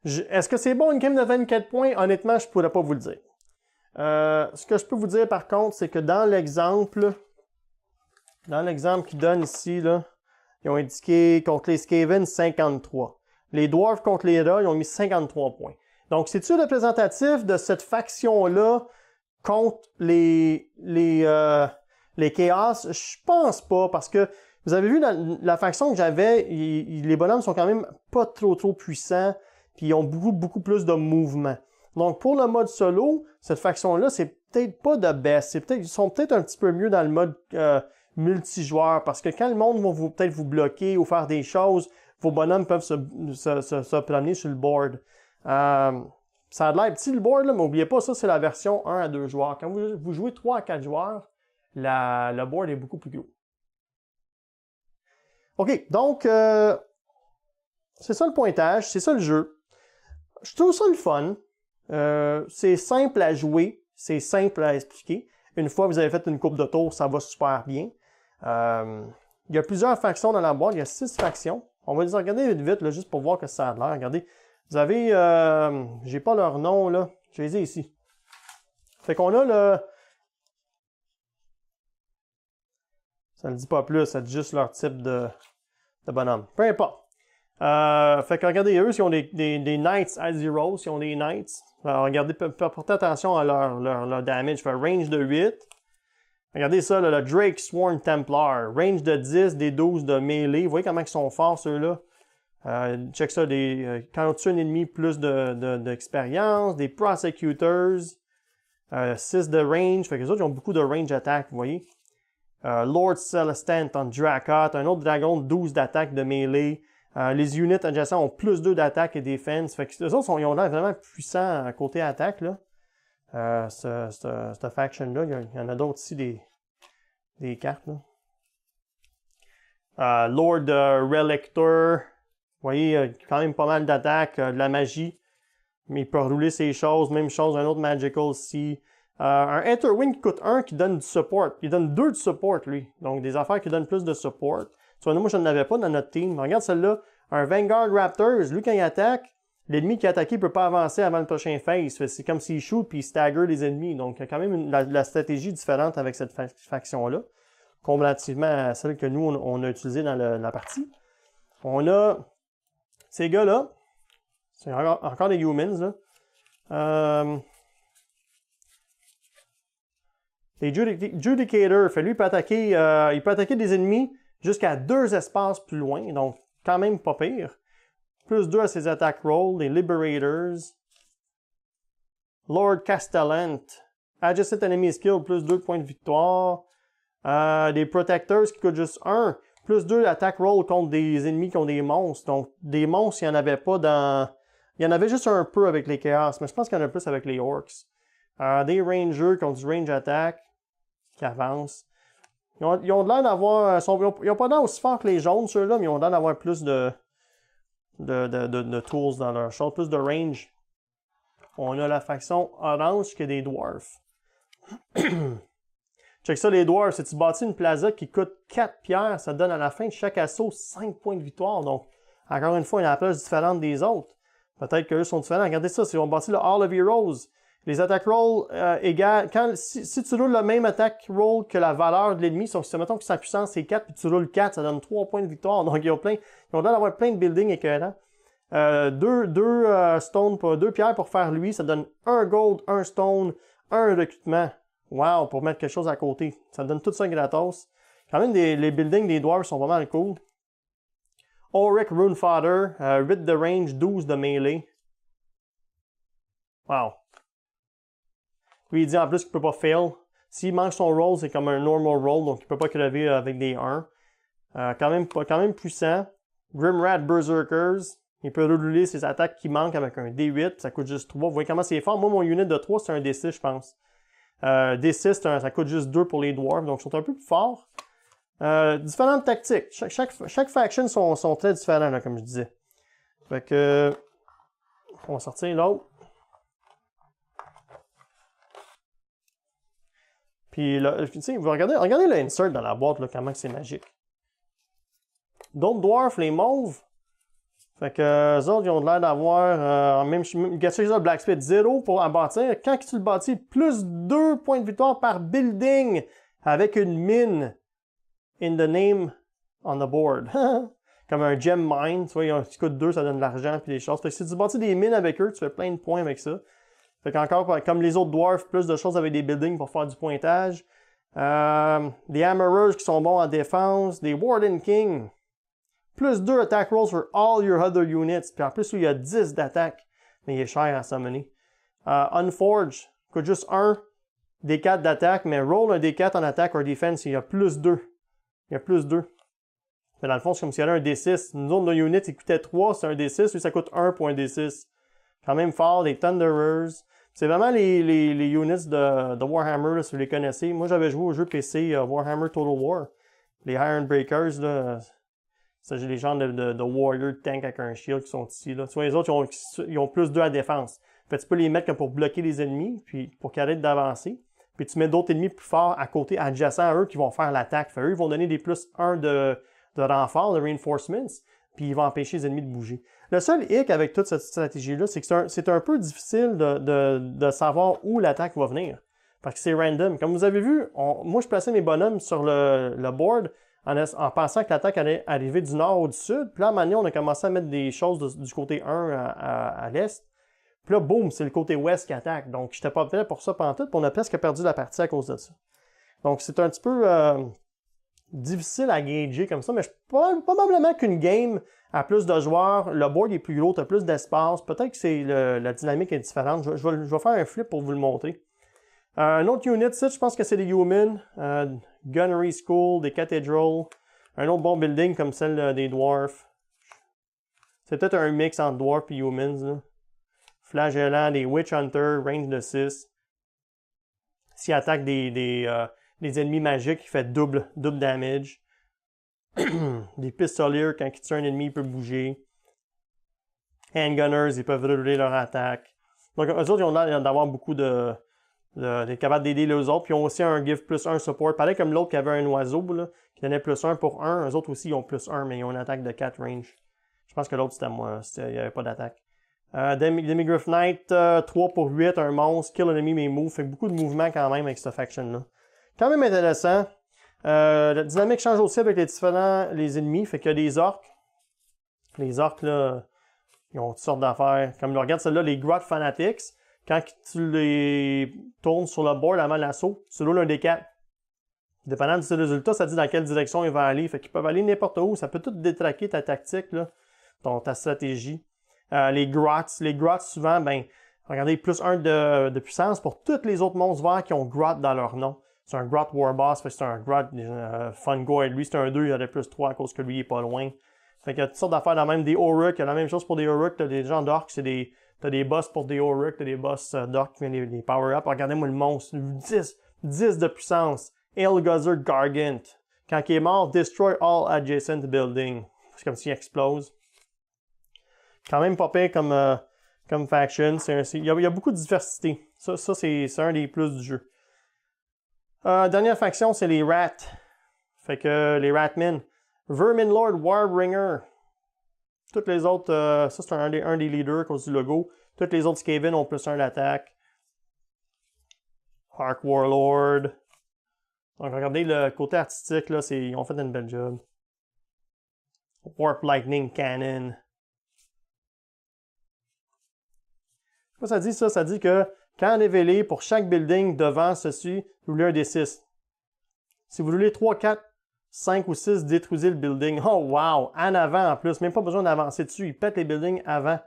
Est-ce que c'est bon une game de 24 points? Honnêtement, je ne pourrais pas vous le dire. Ce que je peux vous dire par contre, c'est que dans l'exemple qu'ils donnent ici, là, ils ont indiqué contre les Skaven 53. Les Dwarves contre les Rats, ils ont mis 53 points. Donc, c'est-tu représentatif de cette faction-là contre les Chaos? Je pense pas, parce que vous avez vu la faction que j'avais, les bonhommes sont quand même pas trop puissants, puis ils ont beaucoup plus de mouvement. Donc pour le mode solo, cette faction-là, c'est peut-être pas de best. Ils sont peut-être un petit peu mieux dans le mode multijoueur, parce que quand le monde va peut-être vous bloquer ou faire des choses, vos bonhommes peuvent se promener sur le board. Ça a l'air petit le board, là, mais n'oubliez pas, ça c'est la version 1 à 2 joueurs. Quand vous jouez 3 à 4 joueurs, le board est beaucoup plus gros. OK, donc, c'est ça le pointage, c'est ça le jeu. Je trouve ça le fun. C'est simple à jouer, c'est simple à expliquer. Une fois que vous avez fait une coupe de tour, ça va super bien. Il y a plusieurs factions dans la boîte, il y a 6 factions. On va les regarder vite, là, juste pour voir que ça a l'air. Regardez, vous avez, j'ai pas leur nom, là, je les ai ici. Fait qu'on a le... Ça ne dit pas plus, ça dit juste leur type de de bonhomme. Peu importe. Fait que regardez, eux, s'ils ont des Knights à 0, s'ils ont des Knights, alors regardez, portez attention à leur damage. Fait range de 8. Regardez ça, là, le Drake Sworn Templar. Range de 10, des 12 de melee. Vous voyez comment ils sont forts, ceux-là? Check ça, quand on tue un ennemi, plus d'expérience. Des Prosecutors. 6 de range. Fait que les autres, ils ont beaucoup de range attack, vous voyez? Lord Celestant en Drakot. Un autre dragon, 12 d'attaque de melee. Les units adjacents ont plus 2 d'attaque et défense. Fait que les autres, ils ont l'air vraiment puissants côté attaque, là. Cette faction-là. Il y en a d'autres ici, des cartes, là. Lord Relictor. Vous voyez, quand même pas mal d'attaque, de la magie. Mais il peut rouler ses choses. Même chose, un autre Magical ici. Un Etherwing qui coûte 1 qui donne du support. Il donne 2 de support, lui. Donc, des affaires qui donnent plus de support. Tu vois, moi, je n'en avais pas dans notre team. Regarde celle-là. Un Vanguard Raptors. Lui, quand il attaque, l'ennemi qui a attaqué ne peut pas avancer avant le prochain phase. C'est comme s'il shoot puis il stagger les ennemis. Donc, il y a quand même la stratégie différente avec cette faction-là. Comparativement à celle que nous, on a utilisée dans la partie. On a ces gars-là. C'est encore des humans, là. Les Judicator, lui, il peut attaquer des ennemis jusqu'à 2 espaces plus loin, donc quand même pas pire. Plus 2 à ses attaques roll, les Liberators. Lord Castellant, Adjacent Enemy Skill, plus 2 points de victoire. Des Protectors qui coûtent juste 1, plus 2 attaque roll contre des ennemis qui ont des monstres. Donc, des monstres, il n'y en avait pas dans... Il y en avait juste un peu avec les Chaos, mais je pense qu'il y en a plus avec les Orcs. Des Rangers qui ont du range attack, qui avancent. Ils ont l'air d'avoir... Ils n'ont pas l'air aussi fort que les jaunes, ceux-là, mais ils ont l'air d'avoir plus de tools dans leur shot, plus de range. On a la faction orange qui est des dwarfs. Check ça, les dwarfs. Si tu bâtis une plaza qui coûte 4 pierres, ça donne à la fin de chaque assaut 5 points de victoire. Donc, encore une fois, il y a une place différente des autres. Peut-être qu'eux sont différents. Regardez ça, si on bâtit le Hall of Heroes, les attaques roll égales. Si tu roules le même attaque roll que la valeur de l'ennemi, si mettons que sa puissance c'est 4 puis tu roules 4, ça donne 3 points de victoire. Donc ils ont l'air d'avoir plein de buildings écœurants. Deux pierres pour faire lui, ça donne 1 gold, 1 stone, 1 recrutement. Wow, pour mettre quelque chose à côté. Ça donne tout ça gratos. Quand même, les buildings des dwarves sont pas mal cool. Auric Runefather, 8 de range, 12 de melee. Wow. Lui, il dit en plus qu'il ne peut pas fail. S'il manque son roll, c'est comme un normal roll, donc il ne peut pas crever avec des 1. Quand même puissant. Grimrat Berserkers. Il peut rouler ses attaques qui manquent avec un D8, ça coûte juste 3. Vous voyez comment c'est fort? Moi, mon unit de 3, c'est un D6, je pense. D6, ça coûte juste 2 pour les dwarves, donc ils sont un peu plus forts. Différentes tactiques. Chaque faction sont très différents, là, comme je disais. Fait que... on va sortir l'autre. Puis là, tu sais, regardez l'insert dans la boîte, là, comment c'est magique. D'autres dwarfs, les mauves. Fait que eux autres, ils ont l'air d'avoir même ça, Blacksmith 0 pour en bâtir. Quand tu le bâtis, plus 2 points de victoire par building avec une mine in the name on the board. Comme un gem mine, tu vois, qui coûte 2, ça donne de l'argent puis des choses. Fait que si tu bâtis des mines avec eux, tu fais plein de points avec ça. Fait qu'encore, comme les autres dwarfs, plus de choses avec des buildings pour faire du pointage. Des Hammerers qui sont bons en défense. Des Warden King. Plus 2 attack rolls for all your other units. Puis en plus, il y a 10 d'attaque. Mais il est cher à summoner. Unforged, coûte juste 1 D4 d'attaque, mais roll un D4 en attaque ou defense, il y a plus 2. Il y a plus 2. Mais dans le fond, c'est comme s'il y avait un D6. Nous autres, nos units, il coûtait 3, c'est un D6, lui, ça coûte 1 pour un D6. Quand même fort, des Thunderers. C'est vraiment les units de Warhammer, là, si vous les connaissez. Moi, j'avais joué au jeu PC Warhammer Total War. Les Ironbreakers, là. Ça, j'ai les gens de Warrior Tank avec un shield qui sont ici, là. Tu vois, les autres, ils ont plus 2 à défense. Fait, tu peux les mettre comme pour bloquer les ennemis, puis pour qu'ils arrêtent d'avancer. Puis tu mets d'autres ennemis plus forts à côté, adjacents à eux, qui vont faire l'attaque. Fait, eux, ils vont donner des plus 1 de renfort, de reinforcements, puis ils vont empêcher les ennemis de bouger. Le seul hic avec toute cette stratégie-là, c'est que c'est un peu difficile de savoir où l'attaque va venir. Parce que c'est random. Comme vous avez vu, moi, je plaçais mes bonhommes sur le board en pensant que l'attaque allait arriver du nord ou du sud. Puis là, à un moment donné, on a commencé à mettre des choses du côté 1 à l'est. Puis là, boum, c'est le côté ouest qui attaque. Donc, je n'étais pas prêt pour ça pantoute, puis on a presque perdu la partie à cause de ça. Donc, c'est un petit peu difficile à gager comme ça, mais probablement qu'une game a plus de joueurs, le board est plus gros, tu as plus d'espace, peut-être que c'est la dynamique est différente. Je vais faire un flip pour vous le montrer. Un autre unit, ça, je pense que c'est des Humans, Gunnery School, des Cathedral, un autre bon building comme celle des Dwarfs. C'est peut-être un mix entre Dwarfs et Humans. Là. Flagellant, des Witch Hunter, range de 6. S'il attaque des ennemis magiques, il fait double damage. Des Pistoliers, quand il tue un ennemi, il peut bouger. Handgunners, ils peuvent redoubler leur attaque. Donc, eux autres, ils ont l'air d'avoir beaucoup d'être capables d'aider les autres. Puis, ils ont aussi un Give plus 1 support. Pareil comme l'autre qui avait un oiseau, là, qui donnait plus 1 pour 1. Eux autres aussi, ils ont plus 1, mais ils ont une attaque de 4 range. Je pense que l'autre, c'était moi. Il n'y avait pas d'attaque. Demigryph Knight, 3 pour 8, un monstre, kill enemy mais move. Fait beaucoup de mouvements quand même avec cette faction-là. Quand même intéressant. La dynamique change aussi avec les ennemis. Fait qu'il y a des orques. Les orques, là, ils ont toutes sortes d'affaires. Comme regarde celle-là, les Grot Fanatics. Quand tu les tournes sur le board avant l'assaut, tu roules un des 4. Dépendant du résultat, ça dit dans quelle direction il va aller. Fait qu'ils peuvent aller n'importe où. Ça peut tout détraquer ta tactique, là, ta stratégie. Les grots, souvent, ben, regardez, plus 1 de puissance pour tous les autres monstres verts qui ont grot dans leur nom. C'est un grot warboss, fait que c'est un grot fungoid. Lui, c'est un 2, il y a plus 3 à cause que lui, il est pas loin. Fait qu'il y a toutes sortes d'affaires, même des Oruk, il y a la même chose pour des Oruk, t'as des gens d'orques, t'as des boss pour des Oruk, t'as des boss d'orques qui viennent les power-up. Regardez-moi le monstre, 10 de puissance. Ael'Guzur Gargant. Quand il est mort, destroy all adjacent buildings. C'est comme s'il explose. Quand même pas pire comme faction. Il y a beaucoup de diversité. Ça c'est un des plus du jeu. Dernière faction, c'est les Rats. Fait que les Ratmen. Vermin Lord Warbringer. Toutes les autres, ça c'est un des leaders à cause du logo. Toutes les autres Skaven ont plus 1 d'attaque. Hark Warlord. Donc regardez le côté artistique, là, ils ont fait une belle job. Warp Lightning Cannon. Quoi ça dit ça? Ça dit que quand révélé pour chaque building devant ceci, vous voulez un des 6. Si vous voulez 3, 4, 5 ou 6, détruisez le building. Oh wow! En avant en plus, même pas besoin d'avancer dessus. Il pète les buildings avant.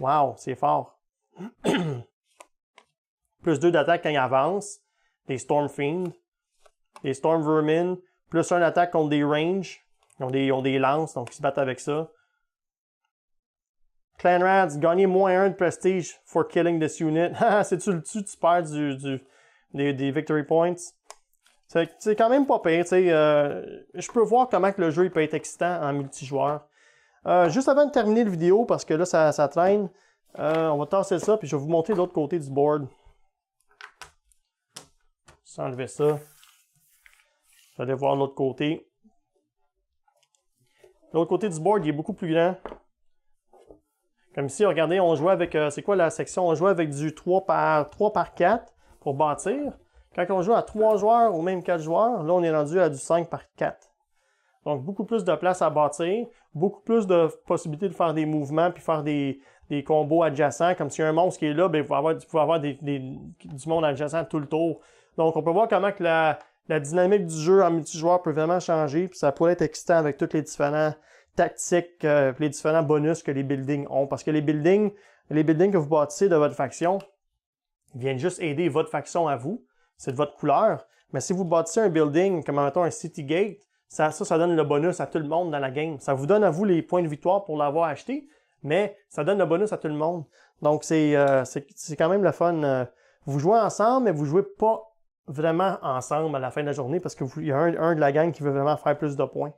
Wow, c'est fort. Plus 2 d'attaque quand il avance. Des Storm Fiends. Des Storm Vermin. Plus 1 d'attaque contre des ranges. Ils ont des lances, donc ils se battent avec ça. Clan Rats, gagnez moins 1 de prestige for killing this unit. Si tu le tues, tu perds des victory points. C'est quand même pas pire. Je peux voir comment que le jeu il peut être excitant en multijoueur. Juste avant de terminer la vidéo, parce que là ça traîne, on va tasser ça, puis je vais vous montrer l'autre côté du board. Sans enlever ça. Je vais aller voir l'autre côté. L'autre côté du board, il est beaucoup plus grand. Comme ici, regardez, on jouait avec, c'est quoi la section? On jouait avec du 3 par 4 pour bâtir. Quand on joue à 3 joueurs ou même 4 joueurs, là, on est rendu à du 5 par 4. Donc, beaucoup plus de place à bâtir, beaucoup plus de possibilités de faire des mouvements puis faire des combos adjacents. Comme s'il y a un monstre qui est là, ben, vous pouvez avoir du monde adjacent tout le tour. Donc, on peut voir comment que la dynamique du jeu en multijoueur peut vraiment changer. Puis ça pourrait être excitant avec tous les différents tactiques, les différents bonus que les buildings ont. Parce que les buildings que vous bâtissez de votre faction viennent juste aider votre faction à vous. C'est de votre couleur. Mais si vous bâtissez un building, comme mettons un City Gate, ça donne le bonus à tout le monde dans la game. Ça vous donne à vous les points de victoire pour l'avoir acheté, mais ça donne le bonus à tout le monde. Donc c'est quand même le fun. Vous jouez ensemble, mais vous jouez pas vraiment ensemble à la fin de la journée parce qu'il y a un de la gang qui veut vraiment faire plus de points.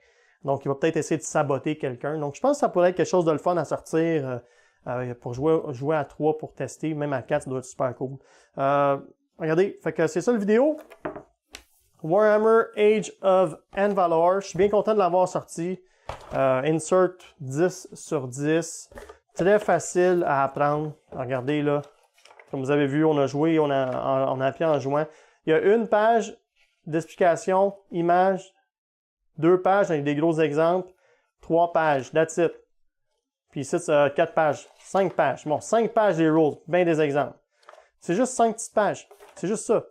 Donc, il va peut-être essayer de saboter quelqu'un. Donc, je pense que ça pourrait être quelque chose de le fun à sortir pour jouer à 3 pour tester. Même à 4, ça doit être super cool. Regardez, fait que c'est ça la vidéo. Warhammer Age of Envalor. Je suis bien content de l'avoir sorti. Insert 10 sur 10. Très facile à apprendre. Regardez là. Comme vous avez vu, on a joué, on a appris en jouant. Il y a une page d'explication, image, 2 pages avec des gros exemples. 3 pages, that's it. Puis ici, c'est 4 pages, 5 pages. Bon, 5 pages des rules, bien des exemples. C'est juste 5 petites pages. C'est juste ça.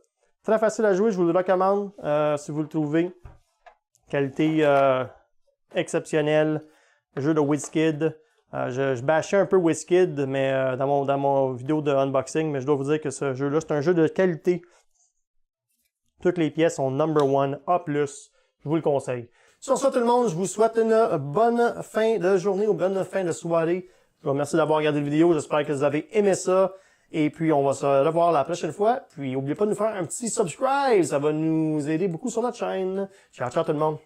Très facile à jouer, je vous le recommande si vous le trouvez. Qualité exceptionnelle. Jeu de WizKid. Je bâchais un peu WizKid mais, dans mon vidéo de unboxing, mais je dois vous dire que ce jeu-là, c'est un jeu de qualité. Toutes les pièces sont number one, A+. Je vous le conseille. Sur ce, tout le monde, je vous souhaite une bonne fin de journée ou bonne fin de soirée. Je vous remercie d'avoir regardé la vidéo. J'espère que vous avez aimé ça. Et puis, on va se revoir la prochaine fois. Puis, n'oubliez pas de nous faire un petit subscribe. Ça va nous aider beaucoup sur notre chaîne. Ciao, ciao tout le monde.